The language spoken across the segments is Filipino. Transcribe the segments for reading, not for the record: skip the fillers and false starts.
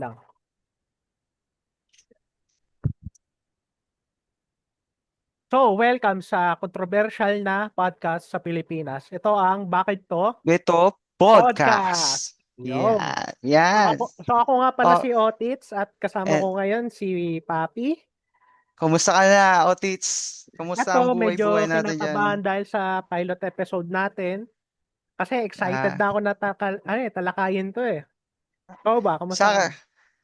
lang. So, welcome sa controversial na podcast sa Pilipinas. Ito ang Bakit To? Beto Podcast. Podcast. Yo. Yan. So Yan. ako nga pala Oh, si Otits at kasama eh, ko ngayon si Papi. kumusta ka na, Otits? Kumusta ang Ito, buhay-buhay medyo natin dyan? kinakabahan dahil sa pilot episode natin. Kasi excited Ah, na ako na talakayin to eh. Ikaw ba? Kamusta ka? sa,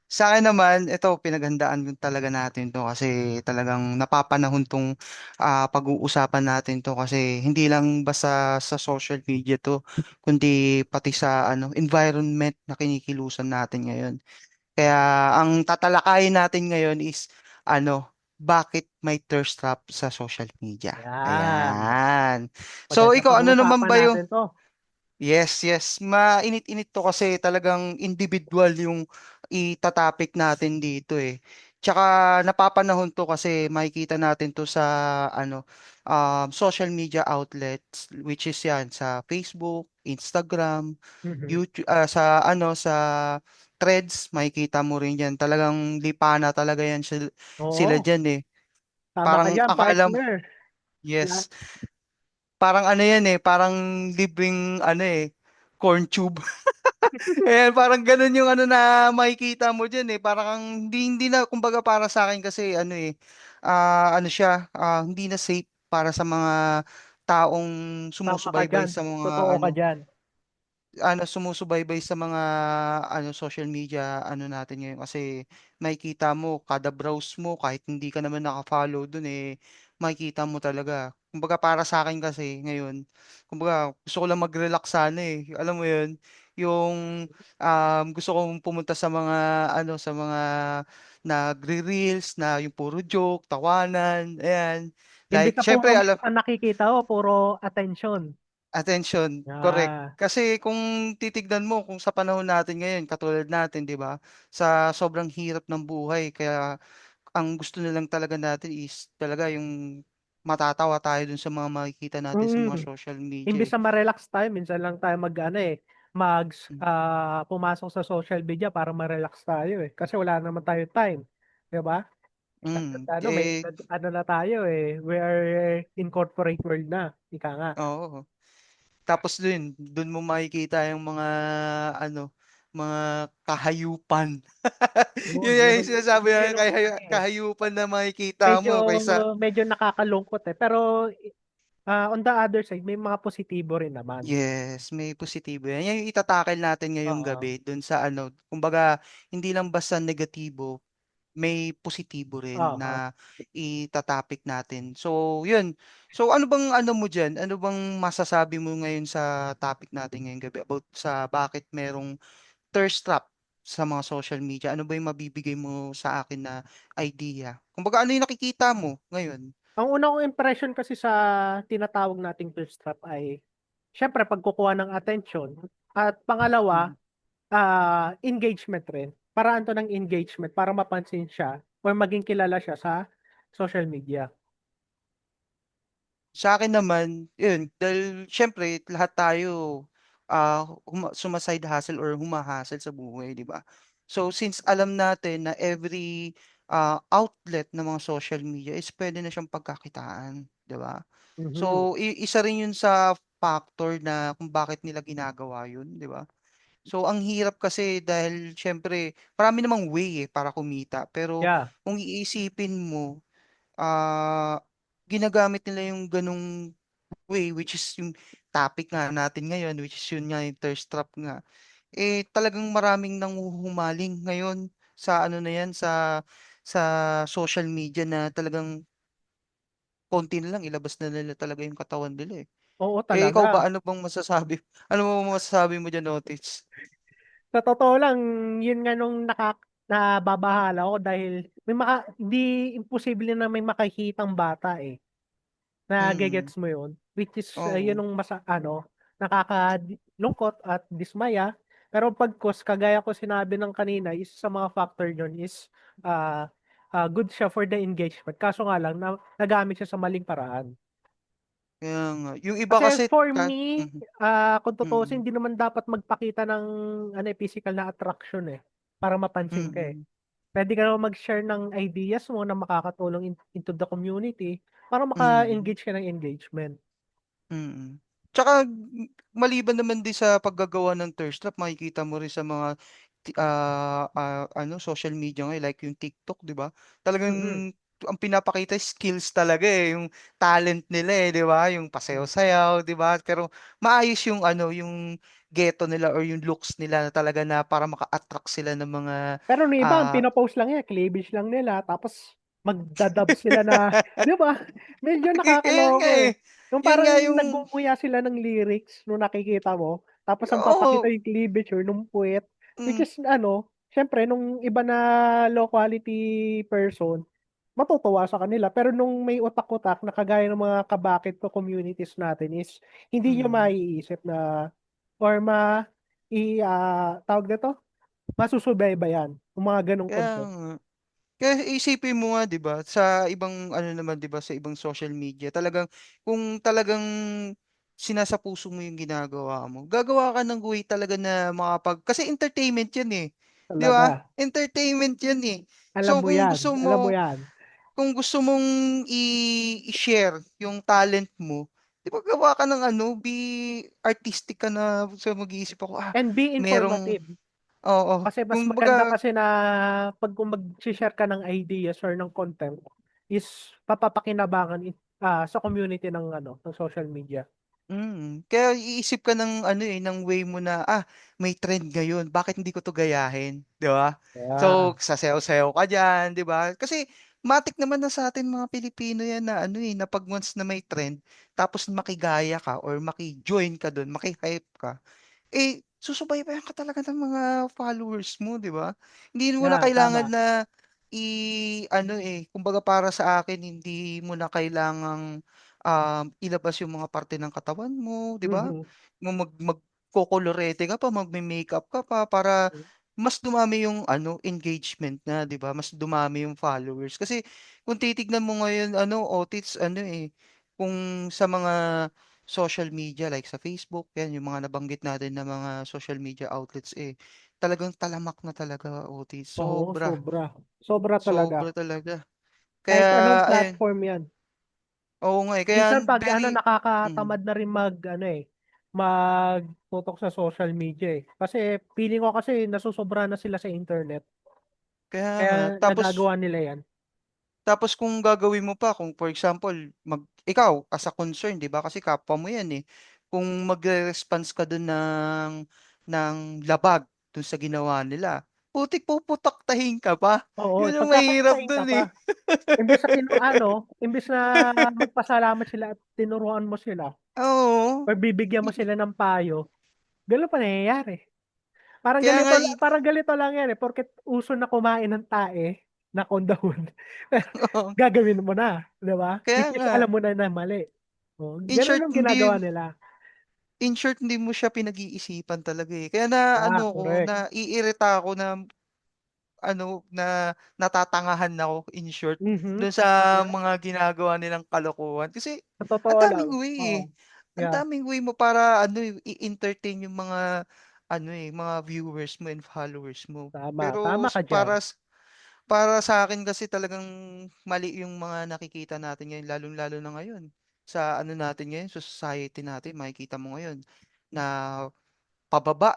sa akin naman, ito, pinaghandaan ko talaga natin to kasi talagang napapanahon tong pag-uusapan natin to kasi hindi lang basta sa social media to, kundi pati sa environment na kinikilusan natin ngayon. Kaya ang tatalakayin natin ngayon is bakit may thirst trap sa social media. Yan. Ayan. So Maganda ikaw, ano naman pag-uusapan ba yung natin to. Yes, yes. Mainit-init to kasi talagang individual yung itatopic natin dito eh. Tsaka napapanahon to kasi makikita natin to sa social media outlets which is yan sa Facebook, Instagram, Mhm. YouTube, sa Threads, makikita mo rin yan. Talagang lipana talaga yan sila Oo. dyan eh. Tama ka Parang dyan, akala mo, partner. La- yes. Parang ano yan eh, parang libreng corn tube. Ayan, parang ganun yung na makikita mo dyan eh. Parang hindi na, kumbaga para sa akin kasi hindi na safe para sa mga taong Tama ka sumusubaybay dyan. sa Totoo mga ka dyan. sumusubaybay sa mga social media natin ngayon kasi makikita mo kada browse mo kahit hindi ka naman naka-follow dun eh makikita mo talaga. Kumbaga para sa akin kasi ngayon, kumbaga gusto ko lang mag-relax sana eh. Alam mo 'yun, yung gusto kong pumunta sa mga nagre-reels na yung puro joke, tawanan, ayan. Imbis Like na puro syempre mukha ang nakikita ko, puro attention. attention, correct. Ah, Kasi kung titignan mo kung sa panahon natin ngayon, katulad natin, 'di ba? Sa sobrang hirap ng buhay, kaya ang gusto na lang talaga natin is talaga yung matatawa tayo dun sa mga makikita natin sa mga mm. social media Imbis eh. na ma-relax tayo, minsan lang tayo Mm. pumasok sa social media para ma-relax tayo eh. Kasi wala naman tayo time. 'Di ba? May Eh, ano na tayo eh. We are in corporate world na. Ika nga. oo. Tapos dun mo makikita yung ano, mga kahayupan. Yun, Yun yung sinasabi yun na yung ano eh. kahayupan na makikita Medyo, mo kaysa. medyo nakakalungkot eh. Pero on the other side, may mga positibo rin naman. Yes, may positibo yan. Yan yung itatakil natin ngayong Oo. gabi dun sa kumbaga, hindi lang basta negatibo, may positibo rin Oo. na itatapik natin. So, yun. So, ano bang mo dyan? Ano bang masasabi mo ngayon sa topic natin ngayong gabi about sa bakit merong thirst trap sa mga social media? Ano ba yung mabibigay mo sa akin na idea? Kumbaga, ano yung nakikita mo ngayon? Ang una kong impression kasi sa tinatawag nating thirst trap ay, syempre, pagkukuha ng attention. At pangalawa, Mhm. engagement rin. Paraan to ng engagement para mapansin siya or maging kilala siya sa social media. Sa akin naman, yun, dahil syempre lahat tayo sumaside hustle or humahasel sa buhay, di ba? So since alam natin na every outlet ng mga social media is pwede na siyang pagkakitaan, di ba? Mhm. So isa rin yun sa factor na kung bakit nila ginagawa yun, di ba? So ang hirap kasi dahil syempre marami namang way para kumita, pero Yeah. kung iisipin mo ah, ginagamit nila yung ganong way which is yung topic nga natin ngayon which is yun nga yung thirst trap nga. Eh talagang maraming nanghuhumaling ngayon sa na yan sa social media na talagang konti na lang ilabas na nila talaga yung katawan nila eh. Oo Eh ikaw ba talaga. ano bang masasabi? Ano mo masasabi mo diyan, Notice? Sa totoo lang, yun nga nung nababahala ako dahil hindi imposible na may makikitang bata eh. Mm. Nagegets mo yun? Which is, yun Oo. yung nakakalungkot at dismaya. Pero pagkos, kagaya ko sinabi ng kanina, isa sa mga factor yun is uh, good siya for the engagement. Kaso nga lang, nagamit siya sa maling paraan. Kaya nga. Yung iba Kasi kasi for me, mhm, kung totoo, mm. hindi naman dapat magpakita ng physical na attraction eh. para mapansin ka, eh. Mm, Puwede ka naman mag-share ng ideas mo na makakatulong into the community para mm. maka-engage ka ng engagement. Mm. Tsaka maliban naman din sa paggagawa ng thirst trap makikita mo rin sa mga ano social media ngayon like yung TikTok 'di ba? Talagang Mm. ang pinapakita skills talaga, eh, yung talent nila, eh, 'di ba? Yung Hmm. pasayaw-sayaw 'di ba? Pero maayos yung ano, yung ghetto nila or yung looks nila na talaga na para maka-attract sila ng mga, Pero nung iba ang ah pino-post lang yan, cleavage lang nila tapos magda-dub sila na 'di ba? Medyo kaya nga, nakakaloka, eh. eh. Yung Yun parang nga yung nagngunguya sila ng lyrics nung nakikita mo, tapos ang papakita oo, yung cleavage or nung puwet, which hmm, is ano, siyempre nung iba na low quality person, matutuwa sa kanila. Pero nung may utak-utak na kagaya ng mga kabakid ko communities natin is hindi niyo mm. maiisip na or tawag nito? Masusubaybayan yung mga gano'ng Kaya content. nga. Kaya isipin mo nga 'di ba, sa ibang ano naman 'di ba, sa ibang social media talagang kung talagang sinasapuso mo yung ginagawa mo, gagawa ka ng way talaga na kasi entertainment 'yan, eh, 'di ba? Talaga, Entertainment 'yan, eh. alam So mo 'yan, alam mo 'yan. kung gusto mong i-share yung talent mo, 'di ba gawa ka ng ano, artistic ka na so mag-iisip ako, And be merong informative. oo, Kasi mas maganda kumbaga kasi na 'pag kung mag-she-share ka ng ideas or ng content is sa community ng ano, ng social media. Kaya iisip ka ng ano, eh, ng way mo na, may trend ngayon, bakit hindi ko 'to gayahin, 'di ba? Yeah, So, sasayaw-sayaw ka diyan, 'di ba? Kasi matik naman na sa atin mga Pilipino 'yan na ano, eh, na 'pag once na may trend, tapos makigaya ka or maki-join ka dun, maki-hype ka, eh, susubaybayan ka talaga ng mga followers mo, 'di ba? Hindi mo na 'yan kailangan tama. na ano, eh, kumbaga para sa akin hindi mo na kailangang, ilabas yung mga parte ng katawan mo, 'di ba? Mhm. Magkokolorete ka pa, magme-makeup ka pa para mas dumami yung ano, engagement na, 'di ba? Mas dumami yung followers. Kasi kung titignan mo ngayon ano, Otits ano, eh, kung sa mga social media like sa Facebook, 'yan yung mga nabanggit natin na mga social media outlets, eh, talagang talamak na talaga, Otis, Oo, sobra. sobra. Sobra talaga. Sobra talaga. Kahit Kaya anong ayun, platform 'yan. oo nga, eh, kaya Minsan 'pag ano, very nakakatamad na rin mag-ano, magtutok sa social media, eh. Kasi feeling ko kasi nasosobrahan na sila sa internet, kaya nga. kaya nagagawa nila 'yan. Tapos kung gagawin mo pa kung for example, ikaw as a concern 'di ba, kasi kapwa mo 'yan, eh. Kung magre-response ka dun ng labag dun sa ginawa nila, putik puputaktahin ka pa. Oo, Yun ang mahirap pagkakakitain ka dun, pa. eh. Imbes na magpasalamat sila at tinuruan mo sila Oo, or bibigyan mo sila ng payo, gano'n pa nangyayari. kaya nga, Parang ganito lang 'yan, eh, porket uso na kumain ng tae na kahon-dahon, oo, gagawin mo na, 'di ba? kaya Which is nga. alam mo na mali. Oh, In gano'n short yung ginagawa hindi nila. hindi mo siya pinag-iisipan talaga, eh. Kaya na ano ko, Correct. naiirita ako na ano, na natatangahan ako in short Mhm. dun sa Yeah, mga ginagawa nilang kalokohan. Kasi sa ang totoo lang, daming way, oo. eh. Ang Yeah, daming way mo para ano, eh, i-entertain yung mga ano, eh, mga viewers mo and followers mo. tama, Pero tama ka diyan. para sa'kin kasi talagang mali yung mga nakikita natin ngayon lalong-lalo na ngayon sa ano natin ngayon, sa society natin. Makikita mo ngayon na pababa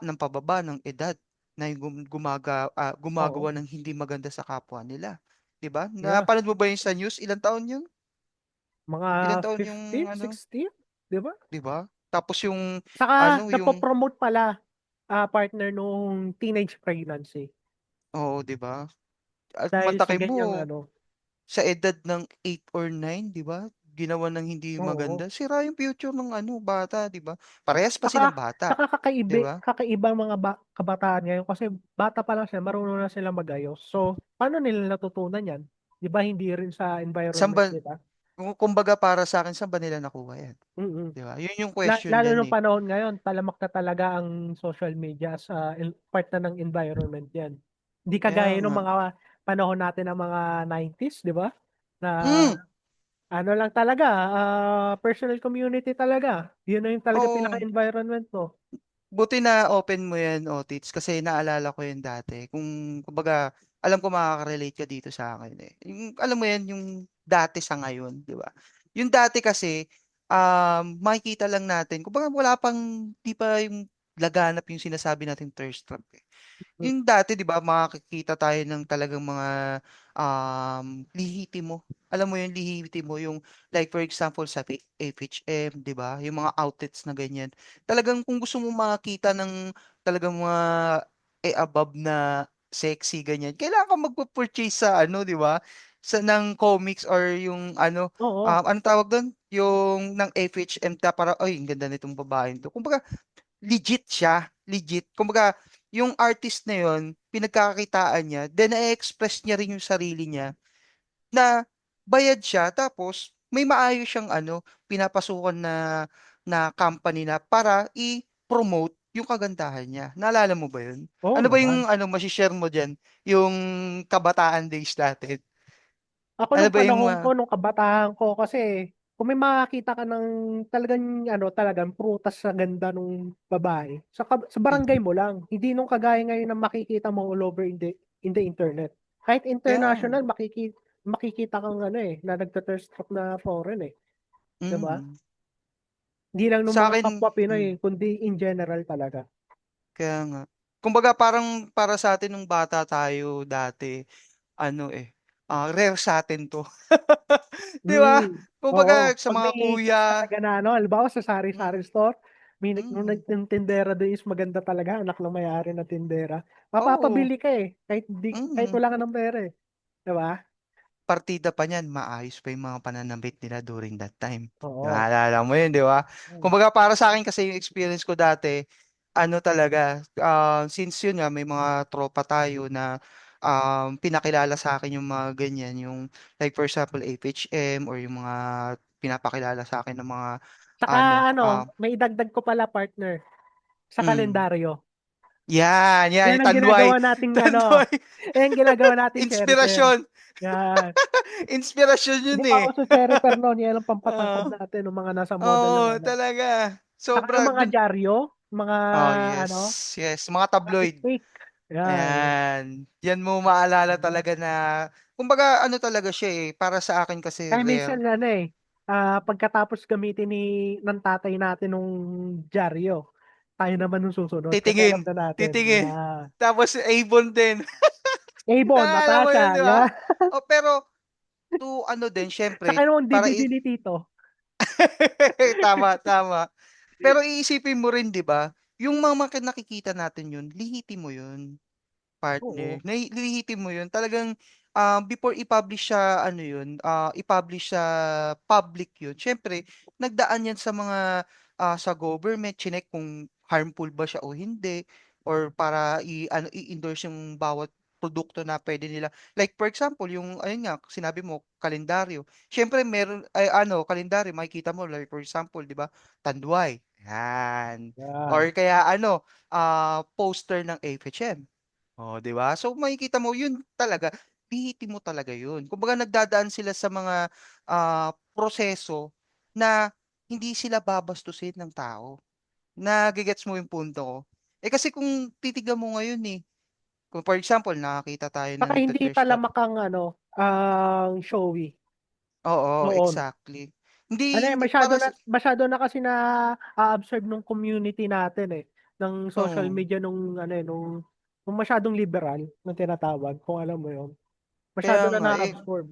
ng edad na yung gumagawa Oo, ng hindi maganda sa kapwa nila, 'di ba? yeah. Napanood mo ba yun sa news? Ilang taon yun? Mga Ilang taon yung 15, ano, 16, 'di ba? 'di ba? Tapos yung Saka ano, yung nagpo-promote pala, partner nung teenage pregnancy oo, 'di ba? At dahil sa mantakin ganiyang mo ano, sa edad ng 8 or 9, 'di ba? Ginawan ng hindi oo. maganda, sira yung future ng ano, bata, 'di ba? Parehas pa Tsaka silang bata, tsaka 'di ba? kakaibang mga kabataan ngayon kasi bata pa lang sila marunong na silang mag-ayos. So, paano nila natutunan 'yan? 'Di ba hindi rin sa Saan environment ba nila? kumbaga para sa'kin saan ba nila nakuha yan, Mm. 'di ba? Yun yung question Lalo diyan, nung eh. panahon ngayon talamak na talaga ang social media sa part na ng environment 'yan. Hindi Kaya kagaya nung nga. mga panahon natin ng mga 90s, 'di ba? Na Hmm, ano lang talaga, personal community talaga. Yun na yung talaga oo. pinaka-environment mo. Buti na open mo 'yan, Otits, kasi naalala ko 'yan dati. Kumbaga, alam ko makaka-relate ka dito sa akin eh. Yung alam mo 'yan, yung dati sa ngayon, 'di ba? Yung dati kasi, makikita lang natin kumbaga wala pang 'di pa yung laganap yung sinasabi nating thirst trap, eh. Hmm, Yung dati 'di ba makakakita tayo ng talagang mga, lihitimo. Alam mo yung lihitimo yung like for example sa FHM 'di ba, yung mga outlets na ganyan. Talagang kung gusto mong makakita ng talagang mga, above na sexy ganyan, kailangan kang magpu-purchase sa ano 'di ba, ng comics or yung ano, oo, anong tawag dun, yung ng FHM para, "Ay ang ganda nitong babaeng 'to." Kumbaga legit siya, legit. Kumbaga, yung artist na yun, pinagkakakitaan niya, then na-express niya rin yung sarili niya na bayad siya tapos may maayos siyang ano, pinapasukan na na company na para i-promote yung kagandahan niya. Naalala mo ba yun? oo Ano ba naman. yung ano, mashi-share mo diyan, yung kabataan days natin? Ako Ano nung ba yung panahon ko, nung kabataan ko, kasi kung may makakita ka ng talagang ano, talagang prutas sa ganda nung babae, sa barangay mm, mo lang. Hindi nung kagaya ngayon na makikita mo all over in the internet. Kahit kaya nga, international, makikita kang ano eh, na nagta-thirst trap na foreign eh. 'Di ba? mm. Hindi lang nung mga Sa'kin kapwa Pinoy, hmm. kundi in general talaga. Kaya nga. Kumbaga parang para sa'tin nung bata tayo dati, ano, eh, rare sa'tin 'to. 'Di ba? Hmm, Kumbaga oo. sa 'Pag mga may choice kuya talaga na ano, halimbawa sa sari-sari hmm, store, may nung mm. yung tindera dun is maganda talaga, anak ng may-ari ng tindera, Oo, mapapabili ka eh, kahit mm. wala ka ng pera eh, 'di ba? Partida pa niyan maayos pa yung mga pananamit nila during that time. Oo. Naalala mo yun, 'di ba? Hmm. Kumbaga para sa'kin kasi yung experience ko dati, ano talaga, since yun nga may mga tropa tayo na, pinakilala sa'kin yung mga ganyan, yung like for example FHM or yung mga pinapakilala sa'kin ng mga Tsaka ano, ano, may idagdag ko pala partner, sa hmm, kalendaryo. yan, yan, Yan yung ang tanduay, ginagawa nating ano, tanduay, yan ang ginagawa nating cherry-per. inspirasyon, Yan. inspirasyon Hindi yun, pa eh. ako sa cherry-per no'n, yan ang pampatangkad Oo. natin nung mga nasa model ng Oo, ano. talaga. Tsaka yung Sobra mga dun dyaryo, mga oh, ano, yes, yes, mga mga tabloid. stick. Yan. Ayan, diyan mo maalala talaga na kumbaga ano talaga siya, eh, para sa akin kasi Kaya minsan rare. ano eh, pagkatapos gamitin ng tatay natin nung dyaryo, tayo naman yung susunod kasi alam Titingin, na natin. titingin. Yan. Tapos Avon din. Avon, Naalala mo yun, Natasha, 'di ba? yan. Oh, pero to ano din Tsaka siyempre yung para DVD ni Tito. tama, tama. Pero iisipin mo rin 'di ba, yung mga nakikita natin yun, lihitin mo yun. Partner, Oo. nalilihitin mo 'yun talagang, before i-publish sa ano 'yun, i-publish sa public 'yun, siyempre nagdaan 'yan sa mga, sa government, chineck kung harmful ba siya o hindi or para i-ano, i-endorse yung bawat produkto na puwede nila like for example yung ayun nga sinabi mo kalendaryo, siyempre meron ay ano kalendaryo makikita mo like for example 'di ba, Tanduay, 'yan. Or Yan. kaya ano, poster ng AFHM. Oh, 'di ba? So makikita mo 'yun talaga, pihitin mo talaga 'yun. Kumbaga nagdadaan sila sa mga, proseso na hindi sila babastusin ng tao. Nage-gets mo 'yung punto ko? Eh, kasi kung titignan mo ngayon, eh, kung for example nakakita tayo na Tsaka hindi nagte-thirst trap talamakang ano, ang showy oo, noon. exactly. Hindi Ano eh, hindi para sa masyado na kasi na-a-absorb nung community natin eh, ng social oo, media nung ano eh, nung masyadong liberal na tinatawag, kung alam mo yun. kaya Masyado na nga, na-absorb.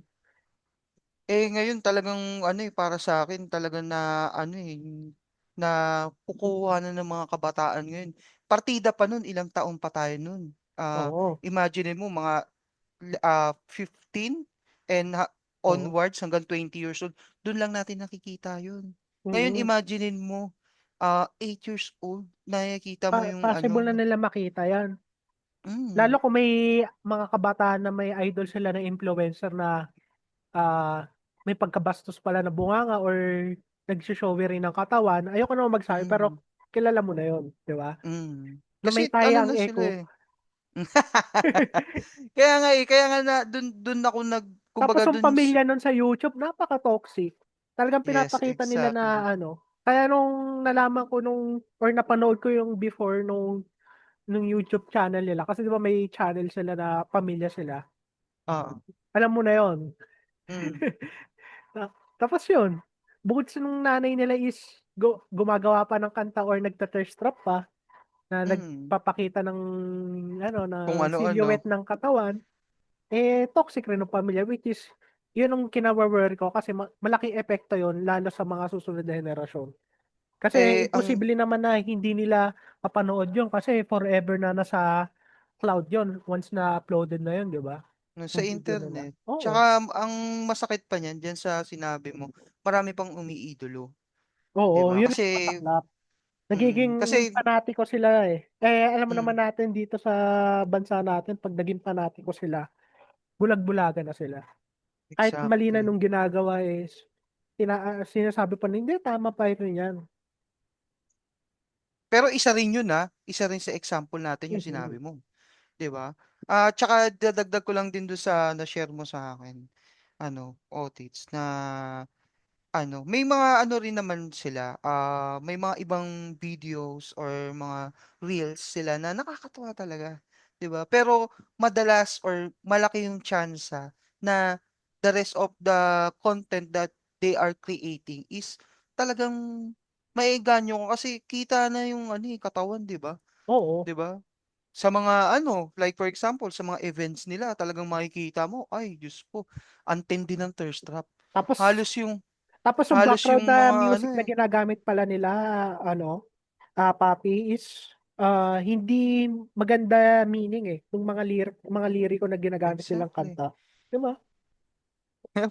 ngayon talagang ano, eh, para sa'kin talagang na ano, eh, nakukuha na ng mga kabataan ngayon. Partida pa nun ilang taon pa tayo nun, Oo, imaginin mo mga 15 and oo. onwards hanggang 20 years old, dun lang natin nakikita yun. Ngayon Mm. imaginin mo, 8 years old nakikita mo yung Possible na ano nila makita yan. Lalo mm, kung may mga kabataan na may idol sila na influencer na may pagkabastos pala na bunganga or nagso-showy rin ng katawan. Ayoko naman magsabi pero mm, kilala mo na yon, 'di ba? Na may kasi ano tayang na sila, echo. eh. Kaya nga, eh, kaya nga na dun ako Tapos kumbaga yung dun pamilya nun sa YouTube napaka-toxic. Talagang yes, pinapakita nila na exactly. ano, Kaya nung nalaman ko nung or napanood ko yung before nung YouTube channel nila kasi 'di ba may channel sila na pamilya sila. Oo. Alam mo na yon. Mm. Tapos yun, bukod sa nung nanay nila is gumagawa pa ng kanta or nagta-thirst trap pa na Mm. nagpapakita ng ano Kung ng ano-ano. silhouette ng katawan, toxic rin ng pamilya which is yun ang kinawo-worry ko kasi malaking epekto yun lalo sa mga susunod na henerasyon. Kasi Ang imposible naman na hindi nila mapanood yun kasi forever na nasa cloud yun once na uploaded na yun, di ba? sa Yung video nila. internet. Oo. Tsaka ang masakit pa niyan diyan sa sinabi mo, marami pang umiidolo, 'di Oo, ba? yun Kasi ang masaklap. Nagiging kasi panatiko sila eh. Alam mo naman mm, natin dito sa bansa natin, pag naging panatiko sila, bulag-bulagan na sila. Kahit mali na exactly. nung ginagawa is, sinasabi pa na, hindi, tama pa ito yan. Pero isa rin 'yun, isa rin sa example natin yung Mhm. sinabi mo, 'di ba? Tsaka dadagdag ko lang din dun sa na-share mo sa akin, Otits, na may mga ano rin naman sila, may mga ibang videos or mga reels sila na nakakatuwa talaga, 'di ba? Pero madalas or malaki yung tyansa na the rest of the content that they are creating is talagang maeengganyo ka kasi kita na yung katawan, 'di ba? Oo. 'Di ba? Sa mga like for example, sa mga events nila talagang makikita mo, ay Diyos ko, ang tindi ng thirst trap. Tapos, Halos yung tapos yung Halos background yung na mga music na ginagamit pala nila, Papi, is hindi maganda meaning eh. Yung mga liriko na ginagamit nilang exactly. kanta. Di ba?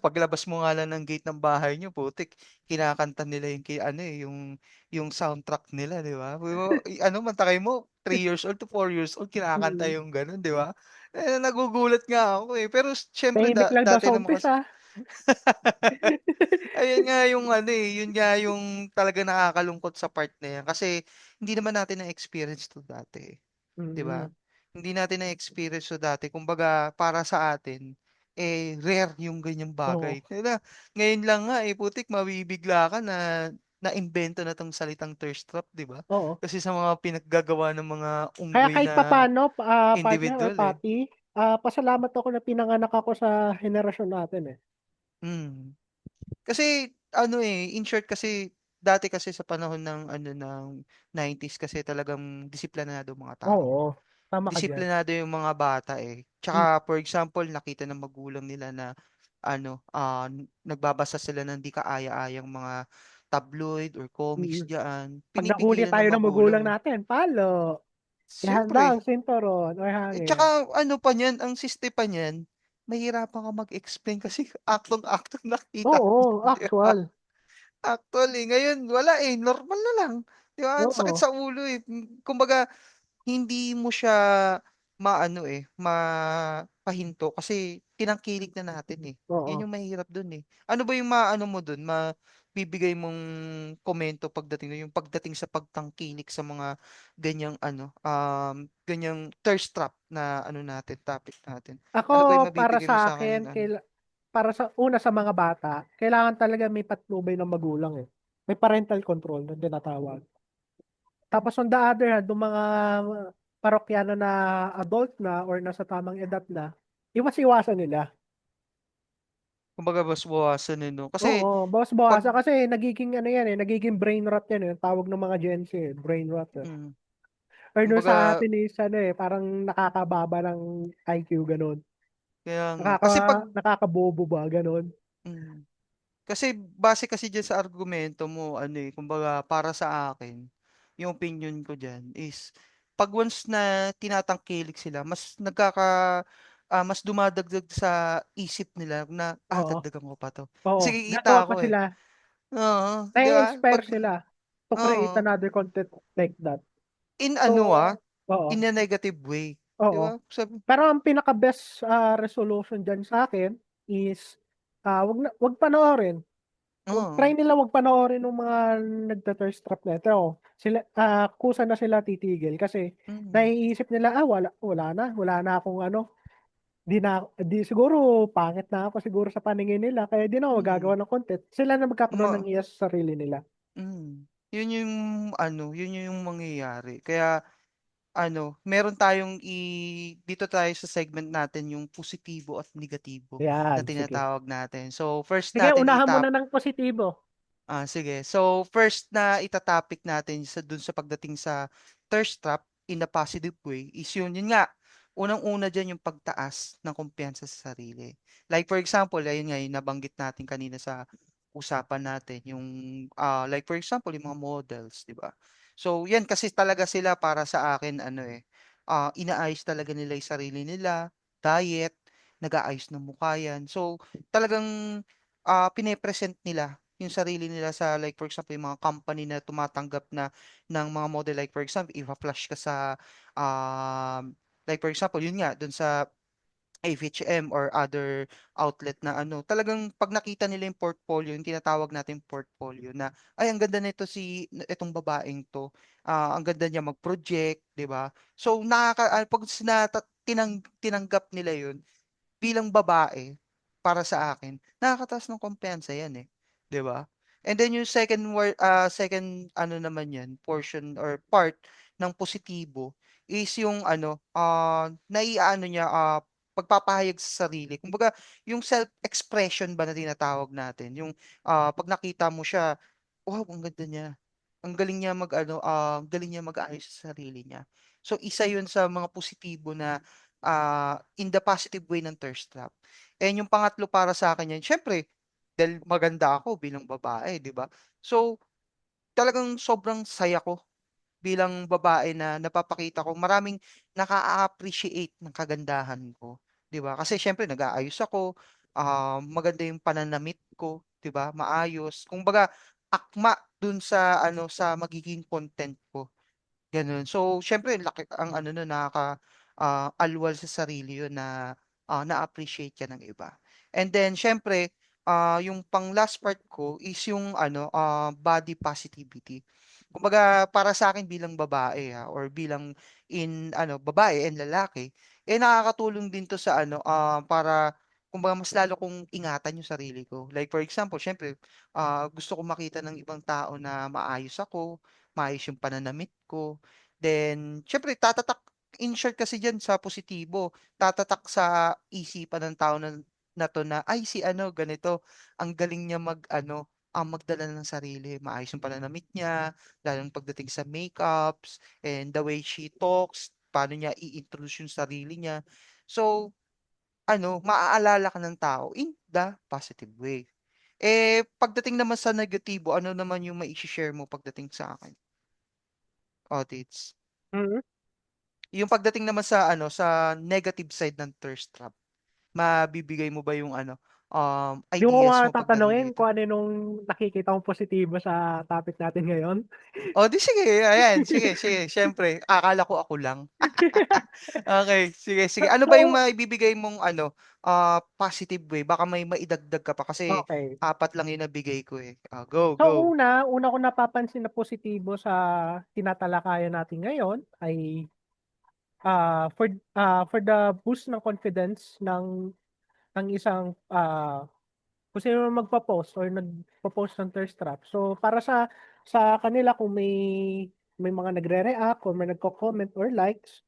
Paglabas mo nga lang ng gate ng bahay niyo, putik, kinakanta nila yung yung soundtrack nila, 'di ba? Mantakay mo, 3 years old to 4 years old kinakanta Mm. yung gano'n, 'di ba? Nagugulat nga ako, eh. Pero siyempre Tahimik lang daw dati sa naman kasi umpisa. ayun nga yung yun nga yung talagang nakakalungkot sa part na yan kasi hindi naman natin na-experience 'to dati, eh. 'Di ba? Mm. Hindi natin na-experience 'to dati. Kumbaga, para sa atin, rare yung ganyang Oo. bagay. Ngayon lang nga, putik mabibigla ka na naimbento na 'tong salitang thirst trap, 'di ba? Oo. Kasi sa mga pinaggagawa ng mga Kaya unggoy kahit na papaano, partner or individual, eh. papi, pasalamat ako na pinanganak ako sa henerasyon natin eh. Mm. Kasi in short kasi, dati kasi sa panahon ng 90s kasi talagang disiplinado mga tao. Oo, tama ka diyan. Disiplinado yung mga bata, eh. Hmm. Tsaka for example, nakita ng magulang nila na nagbabasa sila ng di kaaya-ayang mga tabloid or comics Mm. diyaan, Pag nahuli pinipigilan ng tayo ng magulang, magulang eh. natin, palo. Ihanda Siyempre. ang sinturon or hangin. Tsaka ano pa niyan, ang siste pa niyan, mahirapan ka mag-explain kasi aktong-akto nakita mo, Oo, 'di ba? actual. Actually, ngayon wala, normal na lang, 'di ba? Ang sakit Oo. sa ulo, eh. Kumbaga hindi mo siya mapahinto kasi tinangkilik na natin, eh. 'Yan Oo. yung mahirap dun, eh. Ano ba yung maano mo dun, mabibigay mong komento pagdating dun, yung pagdating sa pagtangkilik sa mga ganyang thirst trap na natin, topic natin? Ako, Ano ba yung para mabibigay mo sa sa'kin akin, para sa una sa mga bata, kailangan talaga may patnubay ng magulang eh. May parental control na tinatawag. Tapos on the other hand, yung mga parokyano na adult na or nasa tamang edad na, iwas-iwasan nila. kumbaga mas bawasan, 'no? Kasi Oo, 'pag bawas-bawasan kasi nagiging ano yan eh, nagiging brain rot yan eh. Tawag ng mga Gen Z eh, brain rot eh. mm, Or nung sa kumbaga atin is ano eh, parang nakakababa ng IQ ganun. kaya nga. Kasi 'pag Nakakabobo ba ganun. mm. Kasi base kasi diyan sa argumento mo kumbaga para sa akin, yung opinion ko diyan is 'pag once na tinatangkilik sila mas dumadagdag sa isip nila na, Oo, dagdagan ko pa 'to. oo. Kasi Gagawa kikita pa ko, eh. sila. Oo, 'di ba? Nai-inspire 'Pag sila to create oo, another content like that. in So, oo, in a negative way, 'di oo. ba? Pero ang pinaka-best resolution diyan sa akin is wag panoorin. oo, Try nila wag panoorin ng mga nagte-thirst trap na ito. Sila kusa na sila titigil kasi mm, naiisip nila, wala na akong ano, 'di siguro pangit na ako siguro sa paningin nila kaya 'di na ako mm, magagawa ng content. Sila na magkakaroon ma ng iya sa sarili nila. yun yung mangyayari. Kaya meron tayong dito tayo sa segment natin yung positibo at negatibo na Yan, sige. tinatawag natin. So, first Sige, natin unahan mo na ng positibo. sige. So, first na itatopic natin dun sa pagdating sa thirst trap in a positive way is yun nga, unang-una diyan yung pagtaas ng kumpiyansa sa sarili. Like for example, ayun nga yung nabanggit natin kanina sa usapan natin, yung like for example, yung mga models, 'di ba? So, yan kasi talaga sila para sa akin inaayos talaga nila yung sarili nila, diet, nag-aayos ng mukha yan. So, talagang pine-present nila yung sarili nila sa like for example yung mga company na tumatanggap na ng mga model like for example ipa-flash ka sa like for example yun nga dun sa FHM or other outlet na talagang pag nakita nila yung portfolio, yung tinatawag natin portfolio na, ay ang ganda nito itong babaeng to, ang ganda niya mag-project, 'di ba? So pag tinanggap nila yun, bilang babae, para sa akin, nakakataas ng kumpiyansa 'yan, eh, 'di ba? And then yung second naman 'yan, portion or part ng positibo is yung naiaano niya, pagpapahayag sa sarili. Kumbaga, yung self-expression ba na tinatawag natin, yung, 'pag nakita mo siya, "Wow, ang ganda niya. Ang galing niya mag-ayos sa sarili niya." So, isa yun sa mga positibo na in the positive way ng thirst trap. And yung pangatlo para sa akin yan, siyempre, dahil maganda ako bilang babae, 'di ba? So, talagang sobrang saya ko bilang babae na napapakita ko maraming naka-a-appreciate ng kagandahan ko, 'di ba? Kasi siyempre nag-aayos ako, maganda yung pananamit ko, 'di ba? Maayos. Kumbaga, akma dun sa sa magiging content ko. Gano'n. So, siyempre laki ang nun alwal sa sarili yun na, na-appreciate ka ng iba. And then siyempre, yung pang-last part ko is yung body positivity. Kumbaga para sa akin bilang babae, or bilang babae and lalaki, nakakatulong din 'to sa para kumbaga mas lalo kong ingatan yung sarili ko. Like for example, siyempre, gusto kong makita ng ibang tao na maayos ako, maayos yung pananamit ko. Then siyempre in short kasi diyan sa positibo, tatatak sa isipan ng tao na 'to na, "Ay si ano ganito, ang galing niya magdala ng sarili, maayos yung pananamit niya, lalo pagdating sa makeups and the way she talks, paano niya i-introduce yung sarili niya." So maaalala ka ng tao in the positive way. Pagdating naman sa negatibo, ano naman yung mai-she-share mo pagdating sa akin, Otits? Mm. Yung pagdating naman sa negative side ng thirst trap, mabibigay mo ba yung Yung ko ideas nga mo pagdating tatanungin dito? kung ano nung nakikita kong positibo sa topic natin ngayon. Oh, 'di sige, ayan, sige, sige, siyempre akala ko ako lang. Okey, sige, sige. Ano ba yung So, maibibigay mong positive way? Baka may maidagdag ka pa kasi okay. 4 lang yung nabigay ko, eh. Go, So go. una ko napapansin na positibo sa tinatalakayan natin ngayon ay for the boost ng confidence ng isang kung sino man magpo-post or nagpo-post ng thirst trap. So para sa kanila kung may mga nagre-react or may nagko-comment or likes,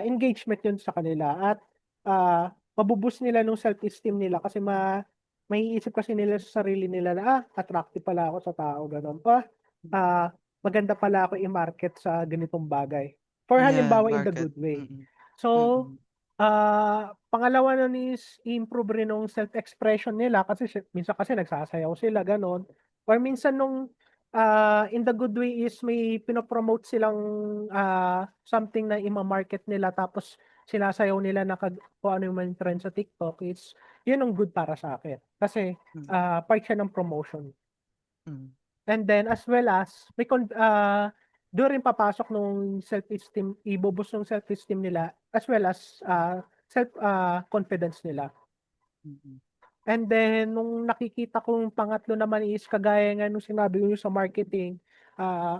engagement 'yun sa kanila at mabu-boost nila nung self-esteem nila kasi maiisip kasi nila sa sarili nila na, attractive pala ako sa tao gano'n. Maganda pala ako i-market sa ganitong bagay. For Yan, halimbawa in the market. good way. Mm, So, mm, pangalawa nun is i-improve rin nung self-expression nila kasi minsan kasi nagsasayaw sila gano'n or minsan in the good way is may pino-promote silang, something na ima-market nila tapos sinasayaw nila na kung ano man yung trend sa TikTok is yun ang good para sa'kin. Kasi, mm, part siya ng promotion. mm, And then as well as dun rin papasok nung self-esteem, ibo-boost nung self-esteem nila as well as, confidence nila. mm, And then nung nakikita kong pangatlo naman is kagaya nga nung sinabi ko sa marketing, ah,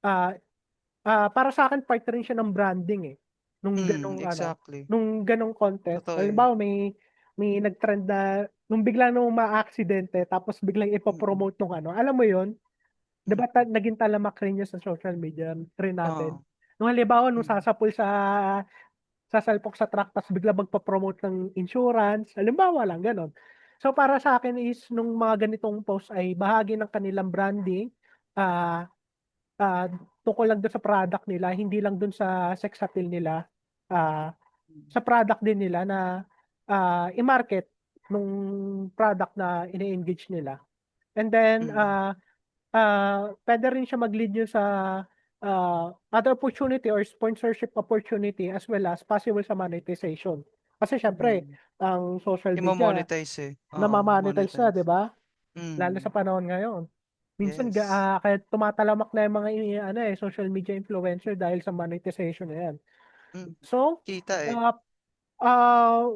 ah, para sa'kin part rin siya ng branding, eh, nung exactly. nung ganong content. Totoo yan. Halimbawa may nag-trend na nung bigla namang maaksidente tapos biglang Mm, ipo-promote nung alam mo yun? 'Di ba naging talamak rin yun sa social media rin natin. Oo. Nung halimbawa nung Mm. sasapul sasalpok sa truck ta's biglang magpo-promote ng insurance, halimbawa lang gano'n. So, para sa'kin is nung mga ganitong post ay bahagi ng kanilang branding, ah, ah, tungkol lang dun sa product nila, hindi lang dun sa sex appeal nila, ah, Mm. sa product din nila na, i-market nung product na ine-engage nila. And then, Mm. puwede rin siya mag-lead yun sa, other opportunity or sponsorship opportunity as well as possible sa monetization. Kasi siyempre Mm. ang social media Imo-monetize, eh. Oo, nama-monetize na, 'di monetize. ba? Lalo sa Mm. panahon ngayon. Minsan Yes. kaya tumatalamak na yung mga ano, eh, social media influencer dahil sa monetization na 'yan. Mm. So, Kita, eh. ah, ah,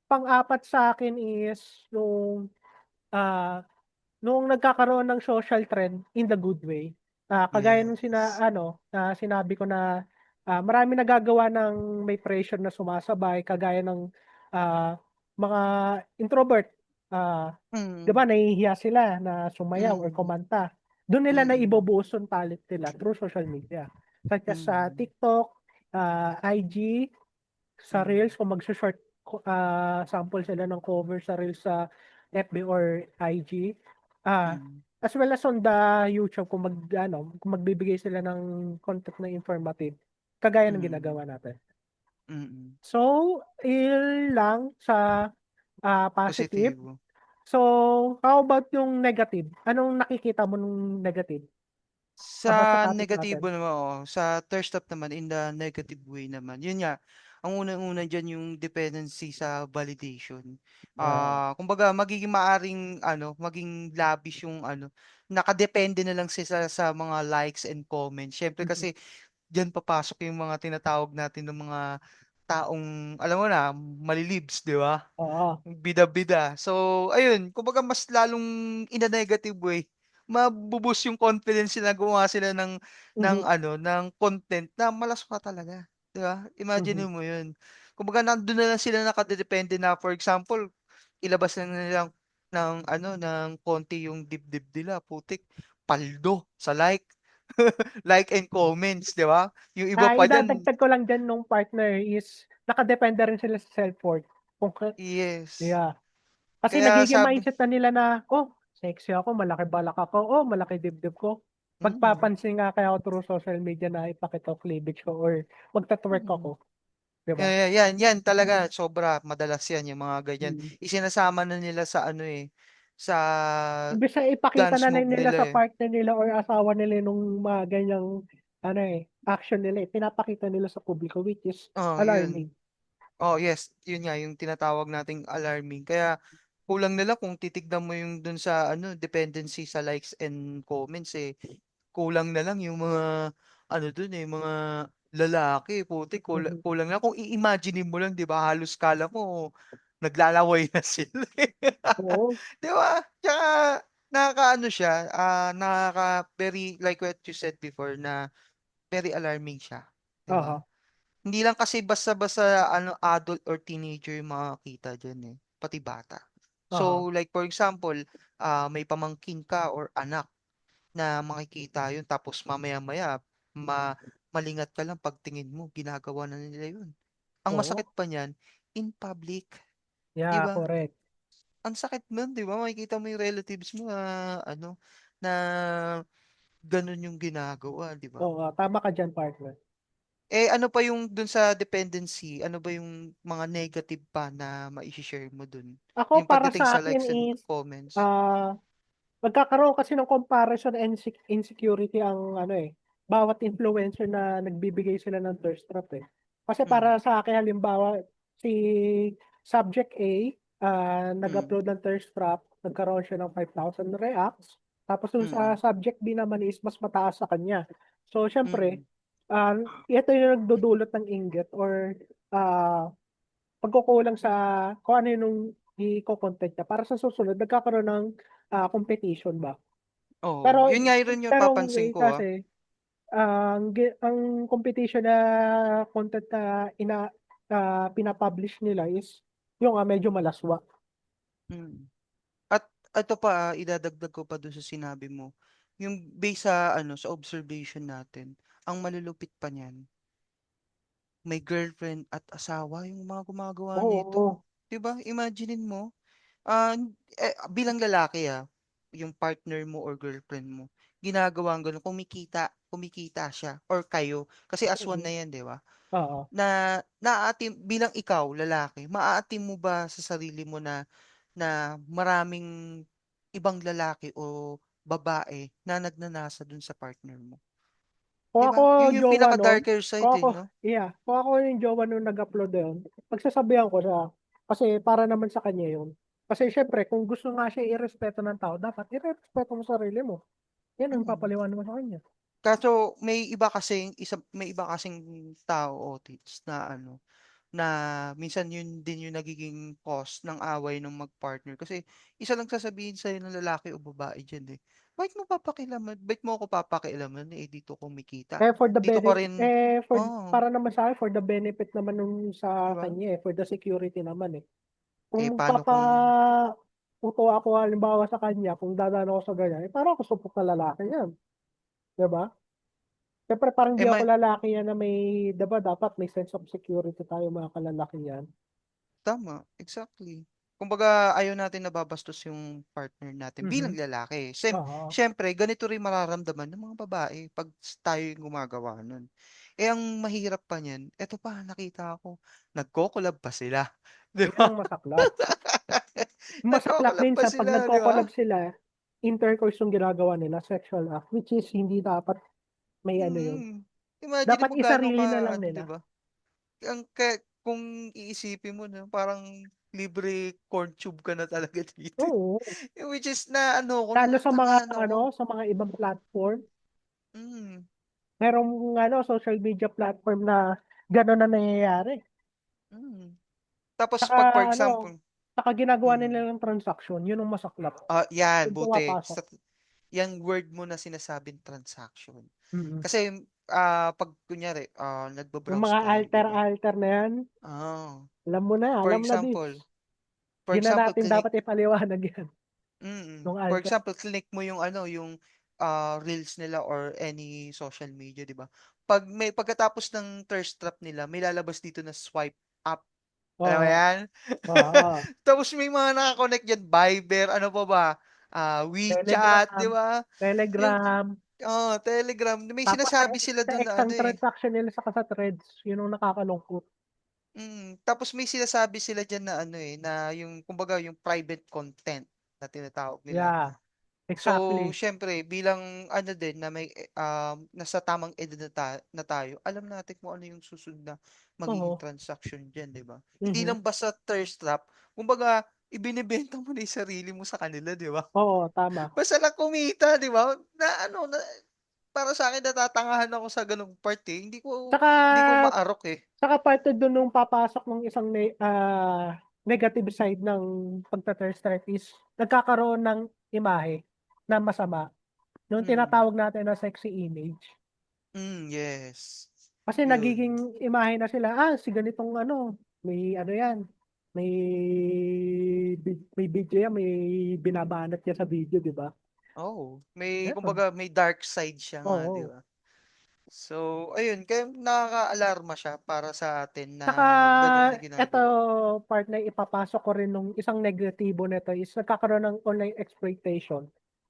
pang-apat sa'kin is yung, ah noong nagkakaroon ng social trend in the good way, kagaya nung Yes. sinabi ko na, maraming nagagawa ng may pressure na sumasabay kagaya ng, mga introvert, 'di Mm. ba nahihiya sila na sumayaw or Mm. kumanta. Dun nila Mm. naibubuhos yung talent nila through social media, such as sa Mm. TikTok, IG, sa Mm. Reels kung magso-short sample sila ng cover sa Reels sa FB or IG, Mm. as well as on the YouTube kung magbibigay sila ng content na informative, kagaya ng Mm. ginagawa natin. Mm. So, yun lang sa, positive. Positibo. So, how about yung negative? Anong nakikita mo nung negative about sa Sa topic natin? negatibo naman, oo, sa thirst trap naman in the negative way naman, yun nga, ang unang-una diyan yung dependency sa validation. Oo, Kumbaga magiging maaring ano, maging lavish yung ano, nakadepende na lang sila sa mga likes and comments. Siyempre mhm, kasi diyan papasok yung mga tinatawag natin ng mga taong alam mo na, malilibs, 'di ba? oo, Bida-bida. So, ayun, kumbaga mas lalong in a negative way, mabu-boost yung confidence nila, gumawa sila ng mhm, ano, ng content na malaswa talaga, 'di ba? mhm, Imaginin mo yun. Kumbaga nandun na lang sila nakadedepende na for example, ilabas na nila ng ano, ng konti yung dibdib nila, putik, paldo sa like, like and comments, 'di ba? Yung iba pa diyan idadagdag ko lang diyan nung partner is nakadepende rin sila sa self-worth kung yes. yeah. Kasi Kaya nagiging sabi mindset na nila na, "Oh, sexy ako, malaki balak ako, oh, malaki dibdib ko. mm, Magpapansin nga kaya ako through social media na ipakita ko cleavage ko or magta-twerk mm. ako." 'Di ba? Yan talaga sobra madalas yan yung mga ganyan. Mm. Isinasama na nila sa ano, eh, sa Imbes na ipakita dance na lang move nila nila, sa eh. partner nila or asawa nila nung mga ganyang ano, action nila, pinapakita nila sa publiko which is Oo, alarming. yun. Oh, yes, yun nga yung tinatawag nating alarming. Kaya kulang na lang kung titignan mo yung dun sa ano, dependency sa likes and comments, eh. Kulang na lang yung mga ano dun, eh, mga lalaki, putik Mhm. kulang na kung i-imaginin mo lang 'di ba halos akala mo naglalaway na sila, eh. Oo, 'Di ba? Tsaka nakakaano siya, very like what you said before na very alarming siya, 'di ba? oo, Hindi lang kasi basta-basta ano, adult or teenager yung makakakita diyan, eh, pati bata. oo, So, like for example, may pamangkin ka or anak na makikita yun tapos mamaya-maya malingat ka lang pagtingin mo ginagawa na nila yun. Ang oo. masakit pa niyan, in public, 'di Yeah, ba? correct. Ang sakit nun 'di ba, makikita mo yung relatives mo na ano, na gano'n yung ginagawa 'di ba? Oo, tama ka diyan partner. Eh, ano pa yung dun sa dependency, ano ba yung mga negative pa na mai-she-share mo dun? Ako Yung para pagdating sa sa akin likes and is, comments? ah nagkakaroon kasi ng comparison and insecurity ang ano, bawat influencer na nagbibigay sila ng thirst trap, eh. Kasi Hmm. para sa akin halimbawa, si subject A, Hmm. nag-upload ng thirst trap, nagkaroon siya ng 5,000 reacts, tapos dun sa Mm. subject B naman is mas mataas sa kanya. So siyempre, Mm. ito yung nagdudulot ng inggit or, ah, pagkukulang sa kung ano yung iko-content niya para sa susunod nagkakaroon ng, competition ba. Oo, Pero yun nga rin yung pero papansin ko, ah. kasi, ang competition na content na pina-publish nila is yung, medyo malaswa. Mm. At ito pa, idadagdag ko pa dun sa sinabi mo, yung base sa ano, sa observation natin, ang malulupit pa niyan, may girlfriend at asawa yung mga gumagawa Oo, nito. 'Di ba? Imaginein mo, bilang lalaki, yung partner mo or girlfriend mo, ginagawa ang gano'n, kumikita siya or kayo, kasi as one mm, na 'yan, 'di ba? oo. Na bilang ikaw, lalaki, maaatim mo ba sa sarili mo na maraming ibang lalaki o babae na nagnanasa dun sa partner mo, Kung 'di ako ba? Yun yung jowa nun, pinaka-darker kung side, ako, no? kung ako yung jowa nung nag-upload na yun, pagsasabihan ko siya. Kasi para naman sa kanya yun. Kasi syempre, kung gusto nga siya irespeto ng tao, dapat irespeto mo sarili mo. Yan ang Mm. papaliwanag mo sa kanya. Kaso may iba kasing tao o tits na ano, na minsan yun din yung nagiging cause ng away ng mag-partner. Kasi isa lang sasabihin sa'yo ng lalaki o babae diyan, eh, "Bakit mo ako papakialaman, eh, dito kumikita. For the Dito ka benefit, rin." Oo, para naman sa akin, for the benefit naman nung 'di sa ba? kanya for the security naman Eh, Kung paano kung uto ako halimbawa sa kanya, kung dadaan ako sa ganyan, parang ako supok na lalaki yan. 'Di ba? Siyempre parang eh, di ako lalaki yan na may, 'di ba dapat may sense of security tayo mga kalalaki yan. tama, exactly. Kumbaga ayaw natin nababastos yung partner natin bilang Mhm. lalaki. Oo. Siyempre ganito rin mararamdaman ng mga babae 'pag tayo yung gumagawa nun. Eh, ang mahirap pa niyan, eto pa nakita ko, nagko-collab pa sila, 'di Yan ba? ang masaklap. Masaklap Nagko-collab pa minsan pag sila, 'di ba? nagko-collab sila, intercourse yung ginagawa nila, sexual act, which is hindi dapat may ano yun. Mm. Imagine Dapat mo gaano isarili na ka lang ano, 'di nila. ba? Kung iisipin mo 'no, parang libre corn tube ka na talaga dito, eh. Oo. Which is na ano ko, Lalo sa mga naano ko. sa mga ibang platform, Hmm, merong social media platform na gano'n na nangyayari. hmm. Tapos Tsaka 'pag for ano, example tsaka ginagawa mm. nila ng transaction, yun ang masaklap. 'Yan Yung buti pumapasok. 'yang word mo na sinasabing transaction. Mm. Kasi, 'pag kunyari, Yung nagba-browse mga ka, 'di ba? alter na yan, Oo. For alam mo na this. example for Di na example, natin dapat ipaliwanag yan, nung For alter. example, clinic mo yung ano, yung, reels nila or any social media, 'di ba? Pagkatapos ng thirst trap nila, may lalabas dito na swipe up, alam mo Oo, 'yan? oo. Tapos may mga naka-connect diyan, Viber, ano pa ba, WeChat, 'di Telegram, ba? Yung Telegram. Telegram, may Tapos sa sinasabi sila sa dun X na ang ano, eh. transaction nila sa Threads, yun ang nakakalungkot. Tapos may sinasabi sila diyan na ano, eh, na yung kumbaga yung private content na tinatawag nila. Yeah, So, exactly. siyempre bilang ano din na nasa tamang edad na tayo, alam natin kung ano yung susunod na magiging Oo. transaction diyan, 'di ba? Hindi Mhm. lang basta thirst trap, kumbaga ibinebenta mo na yung sarili mo sa kanila, 'di ba? Oo, tama. Basta lang kumita, 'di ba? Na ano na para sa akin natatangahan ako sa gano'ng part, eh. Tsaka Hindi ko maarok, eh. Saka parte dun nung papasok ng isang negative side ng pagte-thirst trap is nagkakaroon ng imahe na masama, yung Mm. tinatawag natin na sexy image. Yes. Kasi Yun. nagiging imahe na sila, si ganitong may ano yan, may may video yan, may binabanat yan sa video, 'di ba? Oo, may Meron. kumbaga may dark side siya nga, 'di Oo. ba? So, ayun kaya nakakaalarma siya para sa atin na Tsaka gano'n na eto ginagawa. part na ipapasok ko rin nung isang negatibo nito is nagkakaroon ng online exploitation.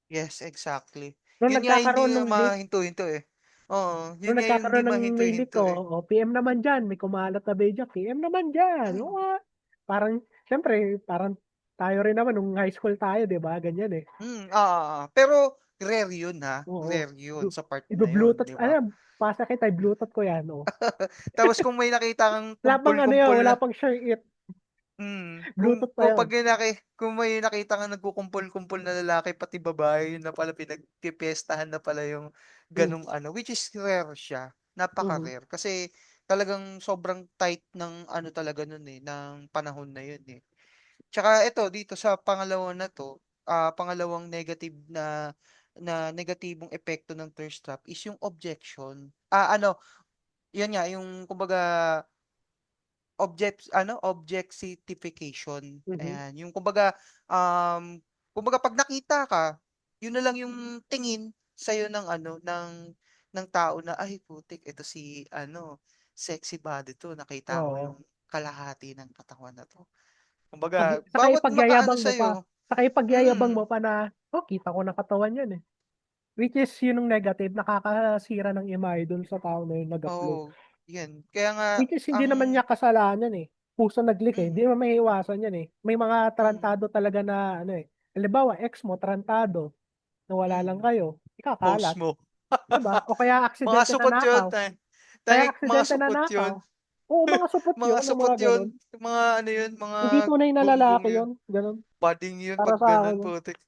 Yes, exactly. Nung Yun nga hindi nagkakaroon nga nung leak mahinto-hinto, eh. Oo, yun nung nga yung hindi nagkakaroon ng may leak, mahinto-hinto, eh. PM naman diyan, may kumalat na video, PM naman diyan, Hmm, parang siyempre parang tayo rin naman nung high school tayo 'di ba ganyan, eh. Pero rare yun, Oo, rare yun sa part na yun, ibu-bluetooth 'di ba? pasa kita i-bluetooth ko yan, oh. Tapos kung may nakita kang Wala pang kumpul-kumpul na wala pang share it, kung bluetooth pa yan. kung may nakita kang nagkukumpol-kumpol na lalaki pati babae, yun na pala pinagpipiyestahan na pala yung Hmm. gano'ng ano, which is rare siya, Mhm. napaka-rare. Kasi talagang sobrang tight ng ano talaga nun, eh, ng panahon na yun, eh. Tsaka eto dito sa pangalawa na 'to, pangalawang negative na negatibong epekto ng thirst trap is yung objection. Ano, yun nga yung kumbaga objectification, Mhm. ayan. Yung kumbaga 'pag nakita ka, yun na lang yung tingin. sa'yo ng ano, ng tao na, "Ay putik, ito si ano, sexy body 'to, nakita ko Oo. yung kalahati ng katawan na 'to." Pag, Kumbaga, saka bawat makaano ipagyayabang mo pa. sa'yo Saka ipagyayabang mo mm, pa na, oh, kita ko na katawan yan eh. Which is yun yung negative, nakakasira ng imahe dun sa tao na yun nag-upload. oo, 'yan. Kaya nga Which is hindi ang naman niya kasalanan eh. Puso nag-leak eh. Hindi mm, naman maiiwasan yan eh. May mga mm, tarantado talaga na ano eh. Halimbawa, ex mo, tarantado, na wala lang mm, kayo, post ikakalat. mo. Diba? O kaya Mga aksidente na supot 'yun, nakaw. Kaya tayo mga aksidente na supot 'yun, nakaw. Oo, mga supot mga yun, yung supot mga 'yun, ganun. mga ano 'yun, mga Hindi tunay na gonggong lalaki 'yun, yun. Ganun. bading 'yun Para 'pag sa gano'n, akin yun. putik.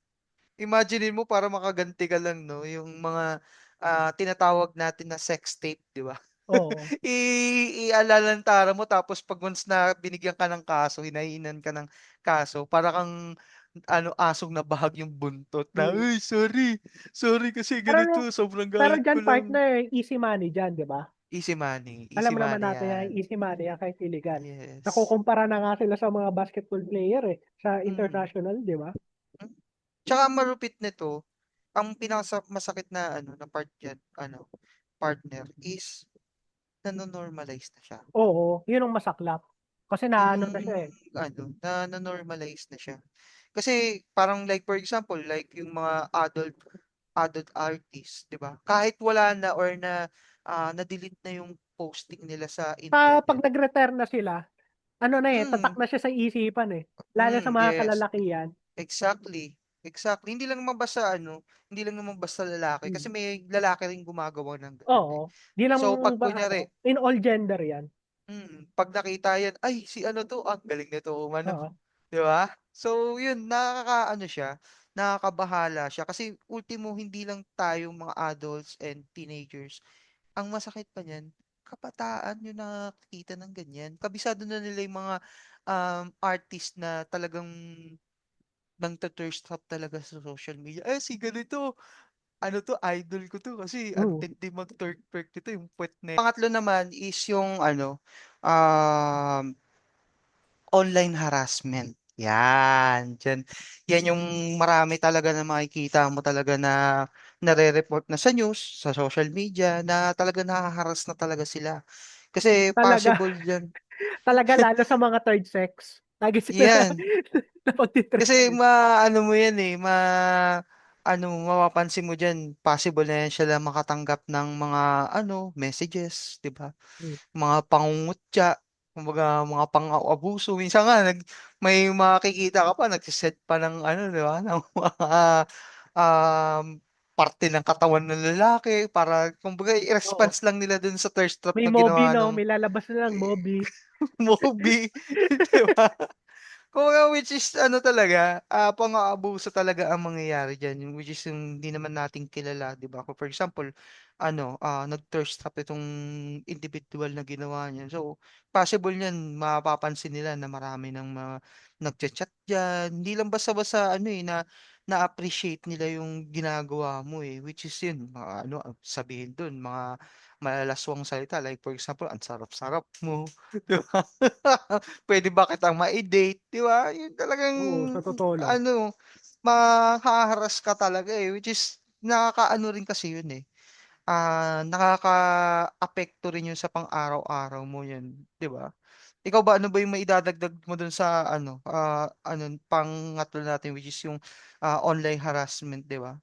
Imaginin mo para makaganti ka lang 'no, yung mga, tinatawag natin na sex tape, 'di ba? Oo. Ialalantara mo tapos 'pag once na binigyan ka ng kaso, hinahinan ka ng kaso, para kang ano, asong nabahag yung buntot na, Mm. "Uy, sorry, sorry kasi Pero, ganito, sobrang pero galit ko dyan lang." partner, easy money dyan, di ba? Alam Easy mo naman money natin yan, 'yan. easy money yan kahit illegal. Yes. Nakukumpara na nga sila sa mga basketball player eh, sa Mm. international, di ba? Hmm. Tsaka ang malupit nito, ang masakit na ano, na part diyan, ano, partner is nano-normalize na siya. Oo, yun ang masaklap. Kasi naano Yung na siya eh. ano, nano-normalize na siya. Kasi parang like for example, like yung mga adult artists, 'di ba? Kahit wala na or na-delete na yung posting nila sa Pag internet. nag-retire na sila, ano na eh, tatak Hmm, na siya sa isipan eh. Lalo sa mga yes. kalalakihan. Exactly, exactly. Hindi lang naman basta ano, hindi lang naman basta lalaki kasi Hmm. may lalaki ring gumagawa ng gano'n, Oo. eh. Di lang So, 'pag ba ano, kunyari in all gender yan. 'pag nakita 'yan, "Ay si ano 'to, ang galing nito umano." Oo. 'Di ba? So, 'yun nakakaano siya, nakakabahala siya kasi ultimo hindi lang tayo mga adults and teenagers, ang masakit pa niyan, kabataan yung nakakakita ng ganyan. Kabisado na nila yung mga, artist na talagang nangte-thirst trap talaga sa social media, "Eh, si ganito, ano 'to, idol ko 'to kasi ang Mm. tindi mag-twerk-twerk nito, yung puwet na." Pangatlo naman is yung ano, um, online harassment. Yan, diyan yan yung marami talaga na makikita mo talaga na nare-report na sa news, sa social media na talaga naha-harass na talaga sila. Kasi Talaga. possible diyan Talaga lalo sa mga third sex. Lagi sila yan. Kasi napagtitripan. maano mo yan, eh, ano mo, mapapansin mo diyan, possible na yan sila makatanggap ng mga ano, messages, 'di ba? Hmm. Mga pangungutya, kumbaga mga pang-aabuso. Minsan nga may makikita ka pa nagse pa ng ano, 'di ba, ng mga, um, parte ng katawan ng lalaki para kumbaga Oo. i-response lang nila dun sa thirst trap May na Mobi ginawa 'no, nung may lalabas na lang Mobi. movie, 'di ba? Kumbaga which is ano talaga, pang-aabuso talaga ang mangyayari diyan, yung which is yung hindi naman natin kilala, 'di ba? Kung for example, ano, nag-thirst trap itong individual na ginawa niya. So, possible niyan mapapansin nila na marami ng mga nagcha-chat diyan. Hindi lang basta-basta ano, eh, na-appreciate nila yung ginagawa mo, eh, which is yun, mga ano, sabihin dun mga malalaswang salita like for example, "Ang sarap-sarap mo." 'Di ba? Puwede ba kitang mai-date, 'di ba? Yun talagang Oo, sa totoo lang. ano, maha-harass ka talaga, eh, which is nakakaano rin kasi yun, eh, nakakaapekto rin yun sa pang-araw-araw mo yun, 'di ba? Ikaw ba, ano ba yung maidadagdag mo dun sa ano, ano pangatlo natin which is yung, online harassment, 'di ba?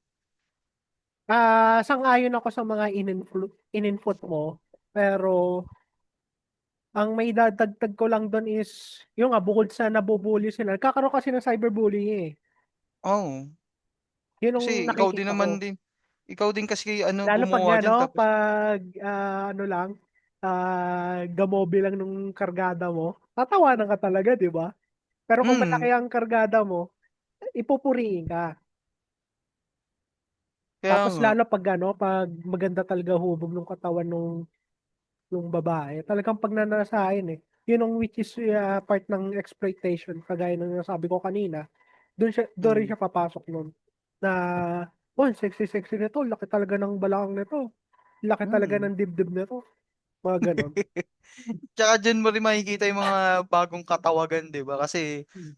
Sang-ayon ako sa mga in-input mo, pero ang maidadagdag ko lang dun is, yung nga bukod sa nabo-bully sila, nagkakaroon kasi ng cyberbullying, eh. Oo, Yun ang kasi nakikita ko. ikaw din kasi ano Lalo 'pag gumawa diyan ano, tapos 'pag, ano lang, gamoble lang nung kargada mo, tatawanan ka talaga, 'di ba? Pero kung malaki mm, ang kargada mo, ipupurihin ka. kaya Tapos nga, lalo 'pag ano, 'pag maganda talaga hubog nung katawan nung babae, talagang pagnanasahin, eh. Yun ang which is, part ng exploitation kagaya ng nasabi ko kanina, dun rin hmm. siya papasok nun, na, "Oh, ang sexy-sexy nito, laki talaga ng balakang nito, laki talaga Hmm. ng dibdib nito." Mga gano'n. Tsaka diyan mo rin makikita yung mga bagong katawagan, 'di ba? Kasi Hmm.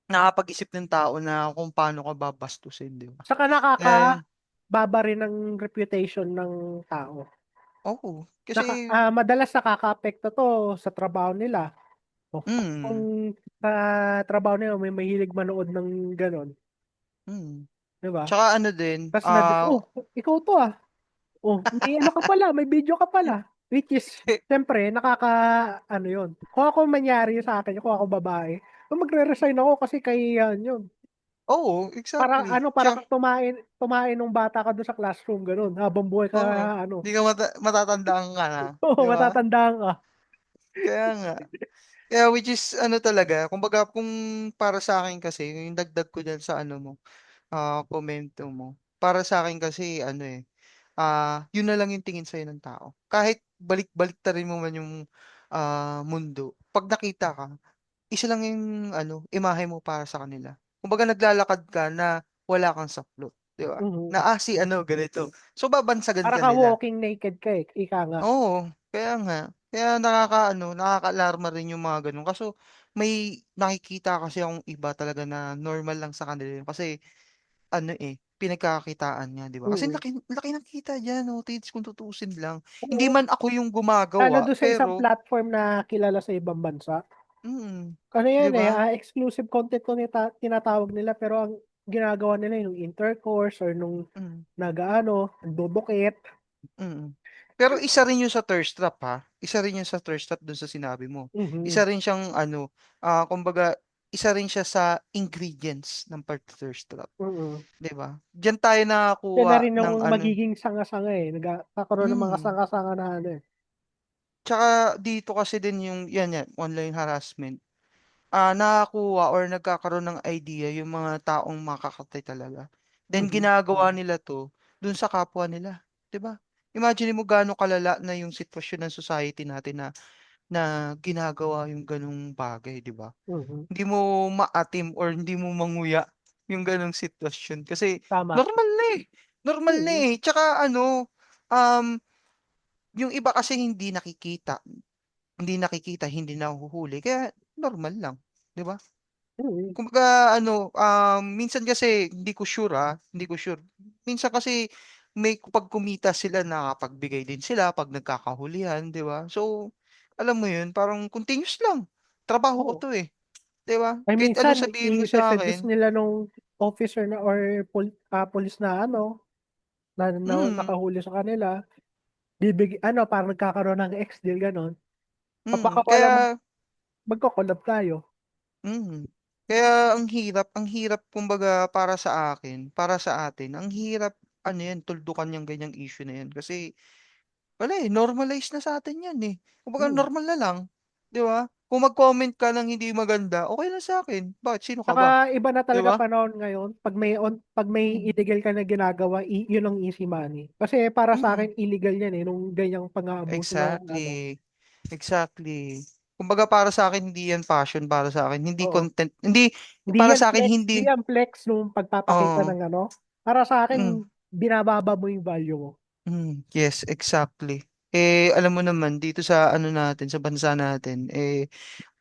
nakakapag-isip ng tao na kung paano ka babastusin, 'di ba? Saka Kaya baba rin ang reputation ng tao. Oo, kasi Madalas nakakaapekto to sa trabaho nila. O, kung mm, sa trabaho nila may mahilig manood ng gano'n, mm. 'di ba? Tsaka ano din, Tas "Oh, ikaw 'to, ah. Oh, may ano ka pala, may video ka pala." Which is siyempre nakaka-ano 'yun. Kung ako manyari sa'kin, kung ako babae, magre-resign ako kasi kahihiyan 'yun. oo, exactly. Para kang tumae nung bata ka dun sa classroom gano'n, habang buhay ka Oo, ano, hindi ka matatandaan ka na, oo, 'di ba? matatandaan ka. Kaya nga. Kaya which is ano talaga, kumbaga kung para sa akin kasi yung dagdag ko diyan sa ano mo, komento mo. Para sa akin kasi ano, eh, yun na lang yung tingin sa'yo ng tao. Kahit balik-baliktarin mo man yung, mundo, 'pag nakita ka, isa lang yung ano, imahe mo para sa kanila. Kumbaga naglalakad ka na wala kang saklot, 'di ba? Mhm. Na, si ano ganito. So babansagan Para ka ka nila. walking naked ka, eh, ika nga. Oo, kaya nga. Kaya nakakaano, nakakaalarma rin yung mga gano'n. Kaso may nakikita kasi akong iba talaga na normal lang sa kanila yun kasi ano, eh, pinagkakakitaan nga, 'di ba? Kasi Mm. laki laki ng kita diyan, OTH kung tutuusin lang. Hindi Oo, man ako yung lalo gumagawa, dun sa isang pero platform na kilala sa ibang bansa. mm, Ano 'di yan, eh, ba? exclusive content kung tinatawag nila pero ang ginagawa nila yung intercourse or nung Mm, nagdudukit. mm. Pero isa rin yun sa thirst trap, ha? Isa rin yun sa thirst trap dun sa sinabi mo. Mhm. Isa rin siyang ano, kumbaga isa rin siya sa ingredients ng pagte-thirst trap. Mm. 'Di ba? Diyan tayo Yan na nakakuha rin ng yung ano magiging sanga-sanga, eh, nagkakaroon ng mga mm. sanga-sanga na ano, eh. Tsaka dito kasi din yung 'yan, online harassment. Nakakuha or nagkakaroon ng idea yung mga taong makakatay talaga. Then Mhm. ginagawa nila 'to dun sa kapwa nila, 'di ba? Imagine mo gaano kalala na yung sitwasyon ng society natin na na ginagawa yung gano'ng bagay, 'di ba? Mhm. Hindi mo maatim or hindi mo manguya yung gano'ng sitwasyon kasi Tama. normal na, eh, normal na, Mhm. eh. Tsaka ano, um, yung iba kasi hindi nahuhuli kaya normal lang, 'di ba? Mm. Kumbaga ano, minsan kasi hindi ko sure. Minsan kasi may 'pag kumita sila nakakapagbigay din sila 'pag nagkakahulihan, 'di ba? So, alam mo 'yun, parang continuous lang, trabaho ko Oo. 'to, eh, 'di ba? Ay Kahit minsan anong sabihin mo ise-seduce sa'kin nila nung officer na or pulis na ano, na mm, nakahuli sa kanila, parang nagkakaroon ng ex deal gano'n. Papakawalan mo, kaya magko-collab tayo. mm. Kaya ang hirap kumbaga para sa atin, ang hirap ano 'yan, tuldukan yang ganyang issue na 'yan kasi wala, eh, normalize na sa atin 'yan, eh. Kumbaga Mm. normal na lang, 'di ba? Kung mag-comment ka ng hindi maganda, okey lang sa'kin. Bakit, sino ka ba, Tsaka iba na 'di talaga ba? panahon ngayon 'pag may Hmm, illegal ka na ginagawa, yun ang easy money. Kasi para mm. sa'kin illegal yan, eh, nung ganyang pang-aabuso ng ano, Exactly, exactly. Kumbaga para sa'kin hindi 'yan passion para sa'kin, hindi oo. content hindi para sa'kin Hindi hindi yan flex nung pagpapakita oo, ng ano, para hmm. sa'kin binababa mo yung value mo. Yes, exactly. Eh, alam mo naman dito sa ano natin, sa bansa natin, eh,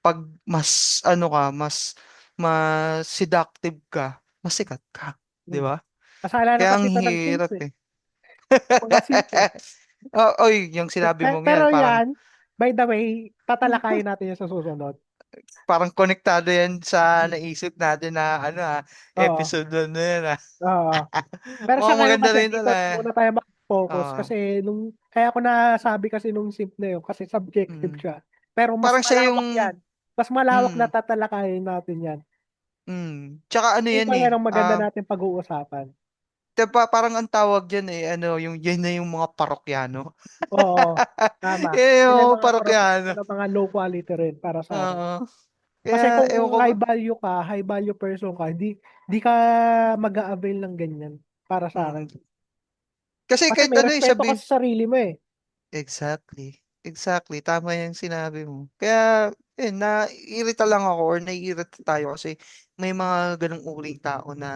'pag mas ano ka, mas seductive ka, mas sikat ka, 'di Mm. ba? Kasalanan Kaya ang kasi 'to ng simp, hirap, eh, eh. mga simp, eh. Uy, yung sinabi mong 'yan Pero parang yan, by the way, tatalakayin natin yan sa susunod. parang konektado 'yan sa naisip natin na ano, Oo, episode 1 na 'yan, oo. Pero sa Mukhang ngayon maganda kasi rin dito talaga, muna tayo mag-focus oo, kasi kaya ko nasabi kasi nung simp na yun kasi subjective mm. siya. Pero mas Parang siya malawak yung yan. Mas malawak na hmm, tatalakayin natin yan. tsaka ano 'yan, Ito eh, yan ang maganda natin pag-uusapan. parang ang tawag diyan, eh, ano yung 'yan na yung mga parokyano. Oo, tama. Yung Sila yung mga mga parokyano, na mga low quality rin para sa akin. oo. Kaya Kasi kung ewan ko ba high value person ka, di ka mag-a-avail ng ganyan para sa akin. mm. Kasi Kasi kahit may ano, eh, respeto ka sabihin sa sarili mo, eh. exactly, exactly tama yung sinabi mo. Kaya naiirita lang ako or naiirita tayo kasi may mga gano'ng uring tao na,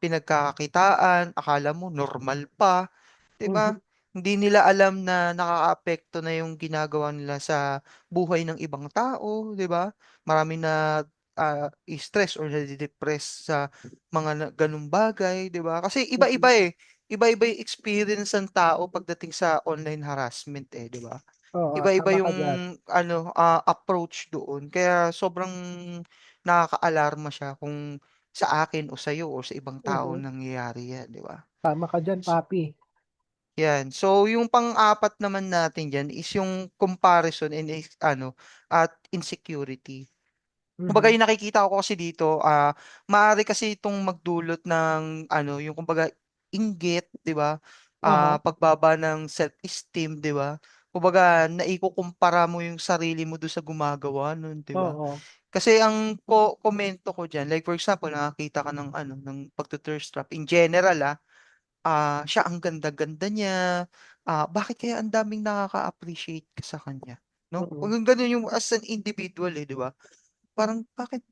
pinagkakakitaan, akala mo normal pa. 'Di ba? Mhm. Hindi nila alam na nakakaapekto na yung ginagawa nila sa buhay ng ibang tao, 'di ba? Marami na stress or nade-depress sa mga ganung bagay, 'di ba? Kasi iba-iba eh. Iba-iba yung experience ng tao pagdating sa online harassment eh, 'di ba? Oo, Iba-iba tama ka yung diyan. approach doon. Kaya sobrang nakaka-alarma siya kung sa akin o sa iyo o sa ibang tao Mhm. nangyayari 'yan, 'di ba? Tama ka diyan, papi. Yan. So, yung pang-apat naman natin diyan is yung comparison and at insecurity. Kumbaga Mhm. yung nakikita ko kasi dito, maaari kasi itong magdulot ng yung kumbaga inggit, 'di ba? Aha. Pagbaba ng self-esteem, 'di ba? Kumbaga naikukumpara mo yung sarili mo doon sa gumagawa nun, 'di ba? Oo. Kasi ang komento ko diyan, like for example, nakakita ka ng ng pagtu-thirst trap in general, siya ang ganda-ganda niya, bakit kaya ang daming nakaka-appreciate ka sa kanya, 'no? Mm. Kung gano'n yung as an individual, eh, 'di ba? Parang bakit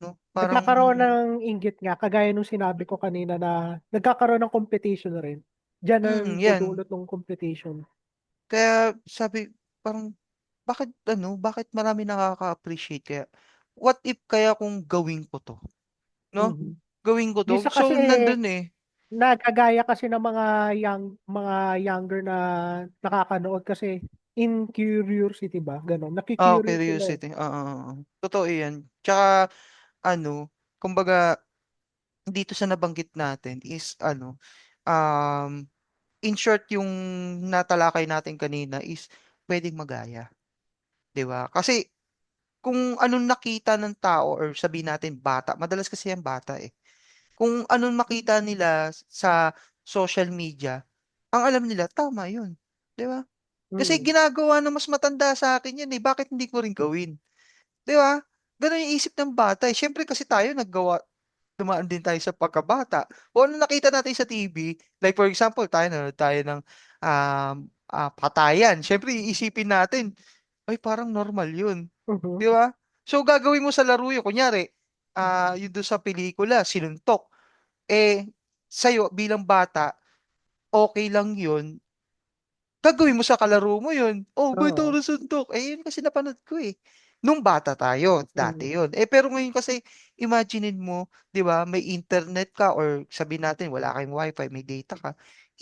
'no, parang Nagkakaroon ng inggit nga kagaya nung sinabi ko kanina na nagkakaroon ng competition rin. Diyan ang 'yan. dudulot ng competition. Kaya sabi parang bakit marami nakaka-appreciate kaya? What if kaya kung gawin ko 'to, 'no? Mhm. Gawin ko 'to, Minsan kasi so nandun, eh, nagkagaya kasi ng mga younger na nakakanood kasi in curiosity ba, gano'n. Naku-curious sila, eh. curiosity, oo, oo. Totoo 'yan. Tsaka kumbaga dito sa nabanggit natin is um, in short yung natalakay natin kanina is puwedeng magaya, 'di ba? Kasi kung anong nakita ng tao or sabihin natin bata, madalas kasi yan bata, eh. Kung anong makita nila sa social media, ang alam nila tama yun, 'di ba? Kasi Mm. ginagawa ng mas matanda sa'kin yan, eh, bakit hindi ko rin gawin, 'di ba? Gano'n yung isip ng bata, eh. Siyempre kasi tayo dumaan din tayo sa pagkabata. Kung ano nakita natin sa TV, like for example, nanonood tayo ng, patayan, siyempre iisipin natin, "Ay parang normal yun." Mhm. 'Di ba? So, gagawin mo sa laro yun, kunyari, yun dun sa pelikula sinuntok, eh, sa'yo bilang bata, okey lang yun, gagawin mo sa kalaro mo yun, "Oh, ba't ako Oo. nasuntok?" Eh, yun kasi napanood ko, eh. Nung bata tayo, Mm. dati yun. Eh, pero ngayon kasi imaginin mo, 'di ba, may internet ka or sabihin natin wala kayong wifi, may data ka,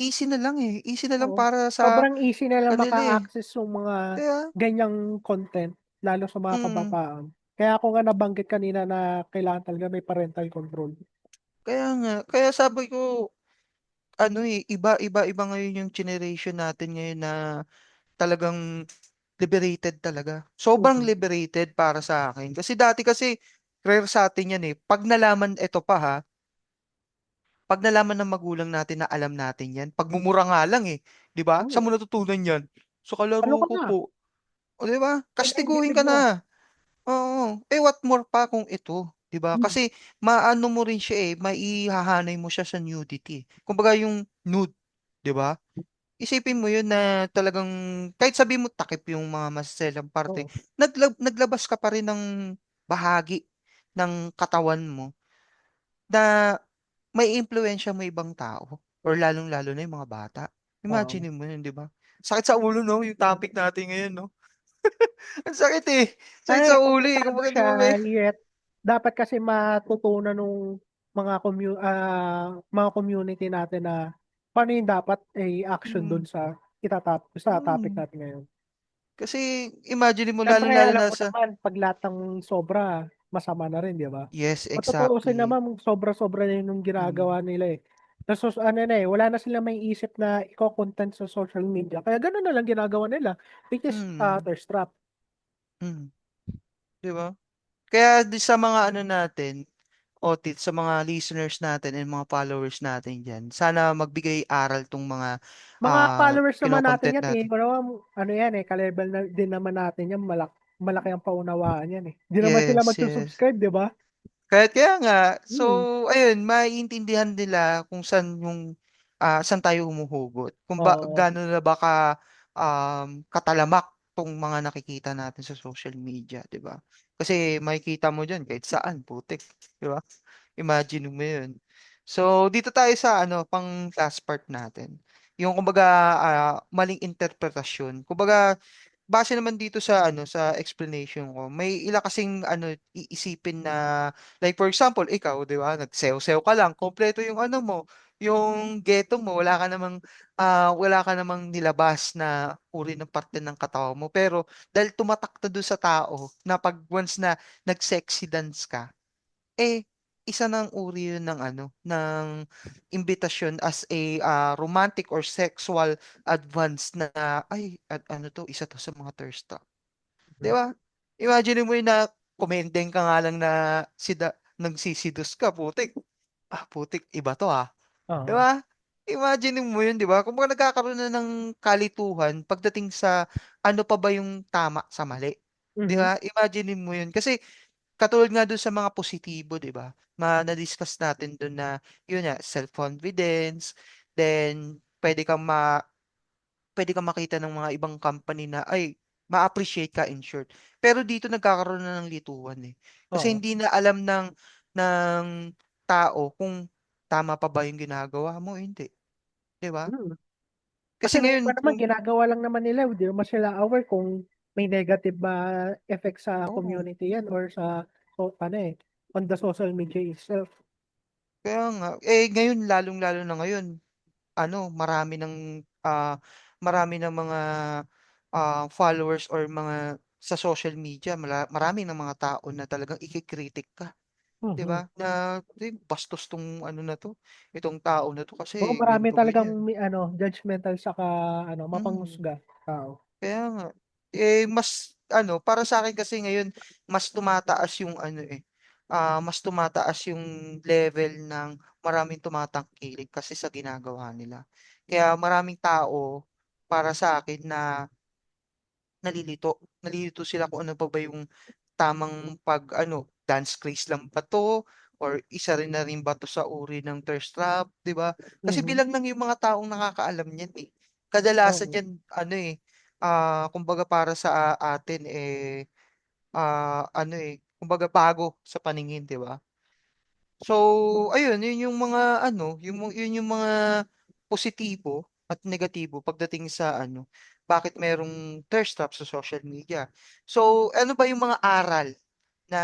easy na lang, eh, easy na lang Oo. para sa Sobrang easy na lang kanila, eh, maka-access yung mga 'di ba? ganyang content lalo sa mga Mm, kabataan. Kaya ako nga nabanggit kanina na kailangan talaga may parental control. kaya nga. Kaya sabi ko iba ngayon yung generation natin ngayon na talagang liberated talaga. Sobrang Mhm. liberated para sa akin. Kasi dati kasi rare sa'tin yan, eh. 'Pag nalaman eto pa, 'pag nalaman ng magulang natin na alam natin yan, pagmumura nga lang, eh, 'di ba? "Saan mo Oo. natutunan yan?" "Sa Ano kalaro ka ko na? po." Oh, 'di ba? Yan na yung Kastiguhin bibig ka mo. na. Oo. Eh, what more pa kung ito, 'di ba? Hmm. Kasi maano mo rin siya, eh, maihahanay mo siya sa nudity, eh. Kumbaga yung nude, 'di ba? Isipin mo yun na talagang kahit sabihin mo takip yung mga maseselang parte, Oo. naglabas ka pa rin ng bahagi ng katawan mo na maiimpluwensya mo ibang tao or lalong-lalo na yung mga bata. Oo. Imaginin mo yun, 'di ba? Sakit sa ulo 'no, yung topic natin ngayon 'no? Ang sakit, eh, sakit sa Ay, ulo, eh, komplikado kumbaga 'di ba siya, yet dapat kasi matutunan nung mga community natin na paano yung dapat i-action mm, dun sa topic mm. natin ngayon. Kasi imaginin mo Siyempre lalong-lalo alam na mo sa naman 'pag lahat ng sobra masama na rin, 'di ba? yes, Kung tutuusin exactly. naman sobra-sobra na yung Mm, ginagawa nila, eh. Ta's ano na, eh, wala na silang maiisip na iko-content sa social media kaya gano'n na lang ginagawa nila, which is, mm, thirst trap. mm, 'di ba? Kaya sa mga ano natin, Otit, sa mga listeners natin and mga followers natin diyan, sana magbigay aral 'tong mga, Mga followers naman natin kino-content yan, eh, natin. ano yan, eh, ka-level na din naman natin yan, malaki ang paunawaan yan, eh. Hindi naman sila Yes, yes. magsu-subscribe, 'di ba? Kaya nga. So, Mm. ayun maiintindihan nila kung saan tayo humuhugot. Kung Oo. gaano na ba katalamak 'tong mga nakikita natin sa social media, 'di ba? Kasi makikita mo diyan kahit saan putik, 'di ba? Imagine mo 'yun. So, dito tayo sa pang last part natin. Yung kumbaga, maling interpretasyon. Kumbaga base naman dito sa ano sa explanation ko, may ila kasing ano iisipin na like for example, ikaw, 'di ba, nagsayaw-sayaw ka lang, kompleto yung ano mo, yung geto mo, wala ka namang nilabas na uri ng parte ng katawan mo. Pero dahil tumatak na dun sa tao na pag once na nag-sexy dance ka, eh isa ng uri yun ng ano, ng imbitasyon as a romantic or sexual advance na, ay, ano to, isa to sa mga thirst trap. 'Di ba? Imagine mo yun na kumendeng ka nga lang na nagsisidus ka, putik. Putik, iba to 'Di Oo. ba? Imagine mo yun, 'di ba? Kumbaga nagkakaroon na ng kalituhan pagdating sa ano pa ba yung tama sa mali. 'Di Mhm. ba? Imagine mo yun. Kasi katulad nga dun sa mga positibo, 'di ba? Na-discuss natin dun na yun nga, self-confidence, then pwede kang makita ng mga ibang company na ay ma-appreciate ka in short. Pero dito nagkakaroon na ng lituhan eh. Kasi Oo. hindi na alam ng tao kung tama pa ba yung ginagawa mo, hindi, 'di ba? Mm. Kasi Kasi may iba ngayon naman kung ginagawa lang naman nila, hindi naman sila aware kung may negative ba effect sa oo, community yan or sa ano on the social media itself. kaya nga ngayon lalong-lalo na ngayon ano marami ng mga followers or mga sa social media marami ng mga tao na talagang ikikritik ka. 'Di Mhm. ba? Na, bastos 'tong ano na 'to, itong tao na 'to Oo, kasi marami ganito, talagang ganyan. may ano, judgmental saka ano, Mm, mapanghusga tao. kaya nga. Mas ano, para sa akin kasi ngayon mas tumataas yung ano, mas tumataas yung level ng maraming tumatangkilik kasi sa ginagawa nila. Kaya maraming tao, para sa akin na nalilito. Nalilito sila kung ano pa ba yung tamang pag-ano, dance craze lang ba 'to or isa rin na rin ba 'to sa uri ng thirst trap, 'di ba? Kasi Mhm. bilang lang yung mga taong nakakaalam niyan, eh. Kadalasan Oo. diyan ano, kumbaga para sa atin, kumbaga bago sa paningin, 'di ba? So, ayun, yun yung mga ano, yun yung mga positibo at negatibo pagdating sa ano, bakit merong thirst trap sa social media. So, ano ba yung mga aral na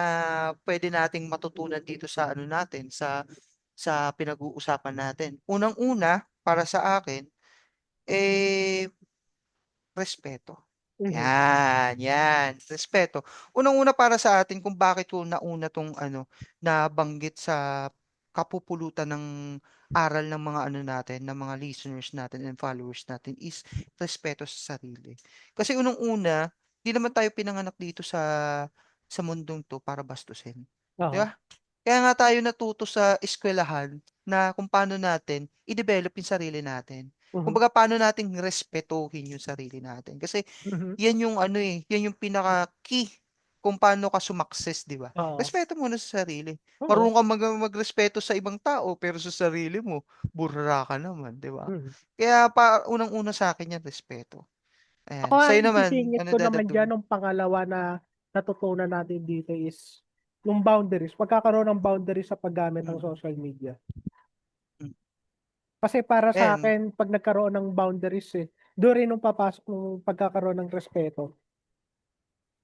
pwede nating matutunan dito sa ano natin, sa pinag-uusapan natin? Unang-una, para sa akin, eh, respeto. Mhm. Yan, respeto. Unang-una para sa atin kung bakit ko nauna 'tong ano, nabanggit sa kapupulutan ng aral ng mga ano natin, ng mga listeners natin and followers natin is respeto sa sarili. Kasi unang-una, 'di naman tayo pinanganak dito sa mundong 'to para bastusin, 'di Oo. ba? Kaya nga tayo natuto sa eskuwelahan na kung paano natin i-develop yung sarili natin. Mhm. Kumbaga paano natin respetuhin yung sarili natin. Kasi Mhm. yan yung ano yan yung pinaka-key kung paano ka sumakses, 'di ba? Oo. Respeto muna sa sarili. Oo. Marunong kang magrespeto sa ibang tao pero sa sarili mo, burra ka naman, 'di ba? Mhm. Kaya unang-una sa akin yan respeto. Ako Ayan. ang Sa'yo naman, isisingit ano ko naman dadagdag diyan mo? nung pangalawa na natutunan natin dito is yung boundaries, pagkakaroon ng boundaries sa paggamit ng Mm, social media. mm. Kasi para sa Ayan, akin 'pag nagkaroon ng boundaries, dun rin nung papasok nung pagkakaroon ng respeto.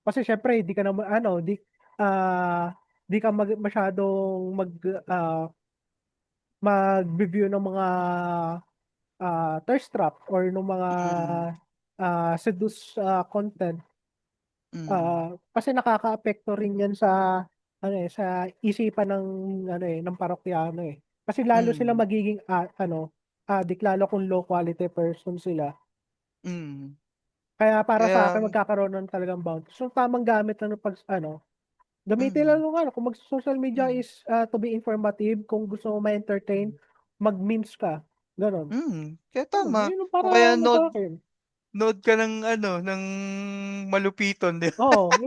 Kasi siyempre di ka naman ano, ah, di ka masyadong mag-review ng mga, thirst trap or nung mga, mm, content. mm, Kasi nakakaapekto rin 'yan sa ano, sa isipan ng ano, ng parokyano, Kasi lalo sila mm, magiging, addict lalo kung low quality person sila. mm. Kaya para Kaya sa'kin magkakaroon ng talagang boundaries. So, tamang gamit lang ng gamitin lang mm, nung kung mag-social media mm, is, to be informative, kung gusto mo ma-entertain, mag-memes ka, gano'n. kaya tama. Yun ang O kaya para ano sa'kin. nood ka ng ano, ng malupiton, 'di ba? Oo,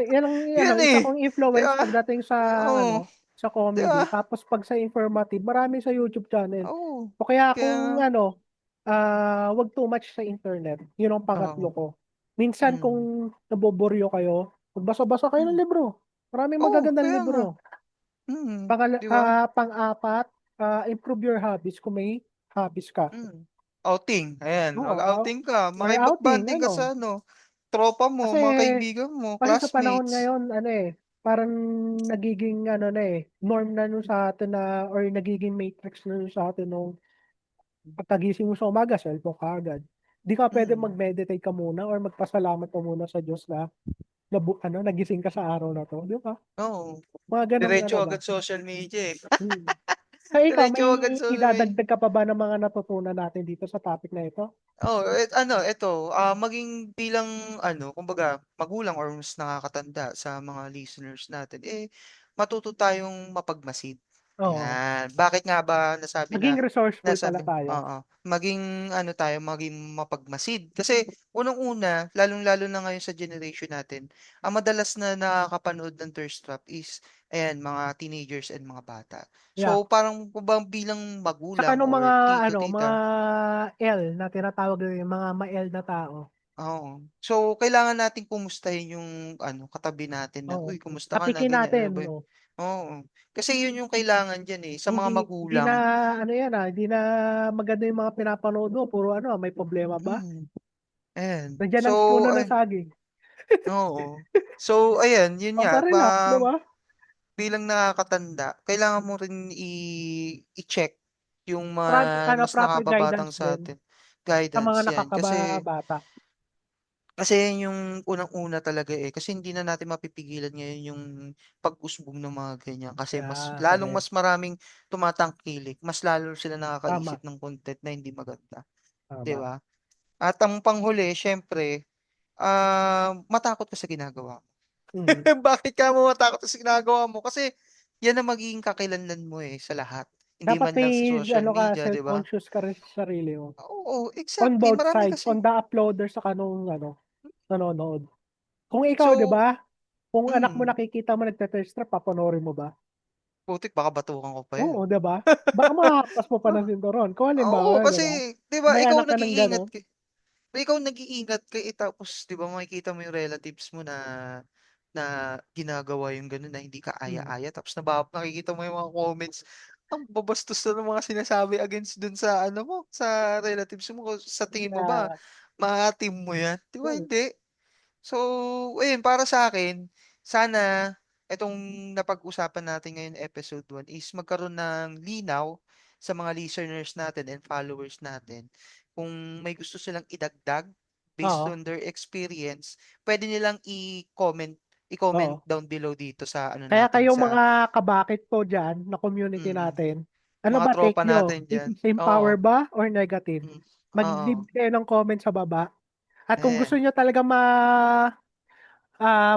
yan ang Yan, isa kong 'di influence ba? pagdating sa Oo, sa 'di ba? comedy. Tapos 'pag sa informative, marami sa YouTube channel. Oo, O kaya kung kaya wag too much sa internet, yun ang pangatlo oo, ko. Minsan mm, kung naboburyo kayo, magbasa-basa kayo ng hmm, libro. Maraming oo, magagandang kaya nga, libro. 'di ba? Pang-apat, improve your hobbies kung may hobbies ka. Hmm, outing, ayan, Oo, mag-outing ka, or outing makipag-bonding ka ano, sa ano, tropa mo, Kasi, mga kaibigan mo, kasi sa panahon classmates. ngayon, ano parang nagiging ano na norm na nun sa atin na, or nagiging matrix na nun sa atin nung pagkagising mo sa umaga, cellphone ka agad. Di ka pwede Mm. mag-meditate ka muna or magpasalamat ka muna sa Diyos na, nagising ka sa araw na to. Di ba? Oo. Mga ganong Diretso ano ba? agad social media eh. Hmm. So ikaw, may Diretso agad social media. idadagdag ka pa ba ng mga natutunan natin dito sa topic na ito? Oh, ito, maging bilang kumbaga magulang or mas nakakatanda sa mga listeners natin, matuto tayong mapagmasid. Oo. Yan. Bakit nga ba Maging resourceful pala tayo. oo, maging tayo, maging mapagmasid. Kasi unang-una, lalong-lalo na ngayon sa generation natin, ang madalas na nakakapanood ng thirst trap is, ayan, mga teenagers and mga bata. Yeah. So, parang kung ba bilang Saka magulang nung or mga tito, mga tita. L na tinatawag nila yung mga ma-L na tao. Oo. So, kailangan nating kumustahin yung katabi natin na, Oo. "Uy, kumusta ka na?" Tapikin Ganyan, natin, ano ba yun? no. Oo. Kasi yun yung kailangan diyan, sa mga Hindi na magulang. ano yan hindi na maganda yung mga pinapanood mo, puro ano, may problema ba? Mm, ayan. Nandiyan So, ang puno ng ay saging. oo. So, ayan, yun O nga, sa relax, di ba? bilang nakakatanda, kailangan mo rin i-check yung mga mas Proper nakababatang guidance din sa'tin, sa mga guidance, 'yan. Kasi nakakabata. Kasi yun yung unang-una talaga, kasi hindi na natin mapipigilan ngayon yung pag-usbong ng mga ganyan kasi Yeah, lalong correct. mas maraming tumatangkilik, mas lalo sila Tama, nakakaisip ng content na hindi maganda, 'di tama. ba? At ang panghuli siyempre, matakot ka sa ginagawa mo. Mm. Bakit ka mo matakot sa ginagawa mo? Kasi yan ang magiging kakilanlan mo, sa lahat. Hindi Dapat man may lang sa social ano ka, media, 'di ba? self-conscious ka rin sa sarili mo. Oo, On exactly, both marami sides, kasi. on the uploader sa kanong nanonood. Kung ikaw, 'di So, ba? Kung anak mo mm, nakikita mo nagte-thirst trap, papanoorin mo ba? putik baka batukan ko pa yan. Oo, 'di ba? Baka mahahampas mo pa ng sinturon. Kung Oo, halimbawa, 'di ba? kasi 'di ba May anak ka ng gano'n. ikaw nag-iingat ka, tapos 'di ba makikita mo yung relatives mo na ginagawa yung gano'n na hindi ka Hmm. aya-aya tapos nakikita mo yung mga comments, ang babastos na ng mga sinasabi against dun sa mo, sa relatives mo. Sa tingin mo ba Na ma-team mo yan? 'Di ba hmm, hindi? So, ayun para sa akin sana itong napag-usapan natin ngayon episode 1 is magkaroon ng linaw sa mga listeners natin and followers natin. Kung may gusto silang idagdag based oo, on their experience, pwede nilang i-comment oo. down below dito sa Kaya natin kayong sa mga kabakit po diyan na community mm, natin, ano mga ba take tropa nyo? natin diyan. Same Oo. power ba or negative? Mm, oo. Mag-leave kayo ng comment sa baba. At kung gusto Ayan. nyo talaga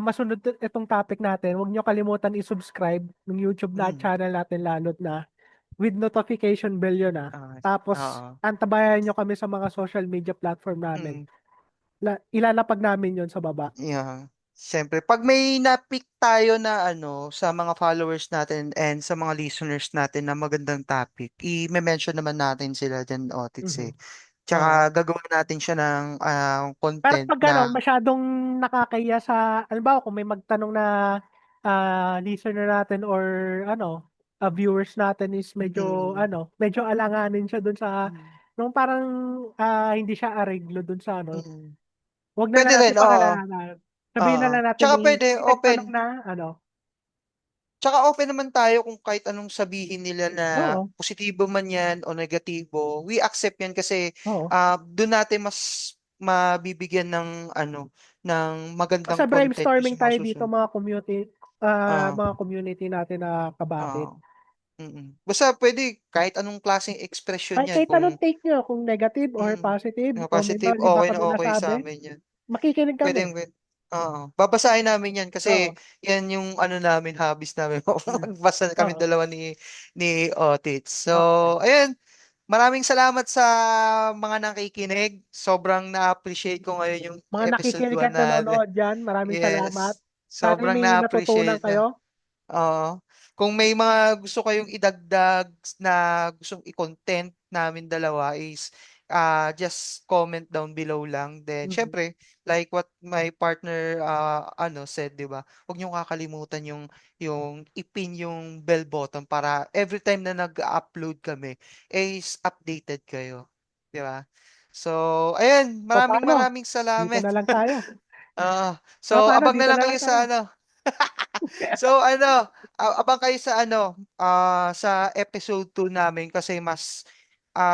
masunod itong topic natin, huwag nyo kalimutan i-subscribe ng YouTube na Mm. channel natin lalot na with notification bell yun Ah, Tapos, oo. antabayan nyo kami sa mga social media platform namin. Mm. Ilalapag namin yun sa baba. Yeah. Siyempre, pag may na-pick tayo na sa mga followers natin and sa mga listeners natin na magandang topic, i-mention naman natin sila dyan, Otits Mhm. Oo. Tsaka gagawa natin siya ng Pero content pag na masyadong nakakahiya halimbawa kung may magtanong na listener natin or viewers natin is medyo mm, medyo alanganin siya dun sa mm, nung parang hindi siya areglo dun sa mm. wag na Pwede rin, natin oo. pangalanan. Sabihin na Oo. lang natin Tsaka pwede, may open. nagtanong na Tsaka open naman tayo kung kahit anong sabihin nila na oo, positibo man yan o negatibo, we accept yan kasi oo. doon natin mas mabibigyan ng ng Kasi magandang content yung brainstorming sa mga tayo dito susunod. Ah, mga community natin na kabakit. ah, Basta pwede kahit anong klaseng expression yan Kahit kung anong take nyo, kung negative or mm, positive, o may positive, mali ba okay na kami okay nasabi, sa amin yan. makikinig kami. Puwedeng oo, babasahin namin 'yan kasi Oo. 'yan yung namin, hobbies namin Mm. magbasa kaming Oo. dalawa ni Otits. So, Okay. ayun, maraming salamat sa mga nakikinig. Sobrang na-appreciate ko ngayon yung Mga episode nakikinig 1 at natin. nanonood dyan, maraming salamat. Yes, Sana sobrang may natutunan na-appreciate niya. kayo. Oo. Kung may mga gusto kayong idagdag na gustong i-content namin dalawa is just comment down below lang. Then Mhm. syempre, like what my partner said, 'di ba? Huwag niyo kakalimutan yung i-pin yung bell button para every time na nag-upload kami is updated kayo, 'di ba? So, ayun, O maraming paano? maraming Dito salamat. na lang tayo. So, Paano? abang na Dito lang na kayo lang tayo. sa ano. So, ano, abang kayo sa ano, sa episode 2 namin kasi mas,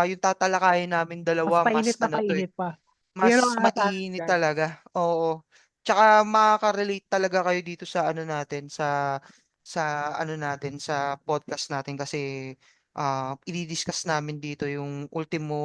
yung tatalakayin namin Mas dalawa, mas painit na ano to eh, painit pa. Yun mas ang aasahan mainit dyan. talaga. Oo. Tsaka makaka-relate talaga kayo dito sa ano natin, sa ano natin, sa podcast natin kasi, i-discuss namin dito yung ultimo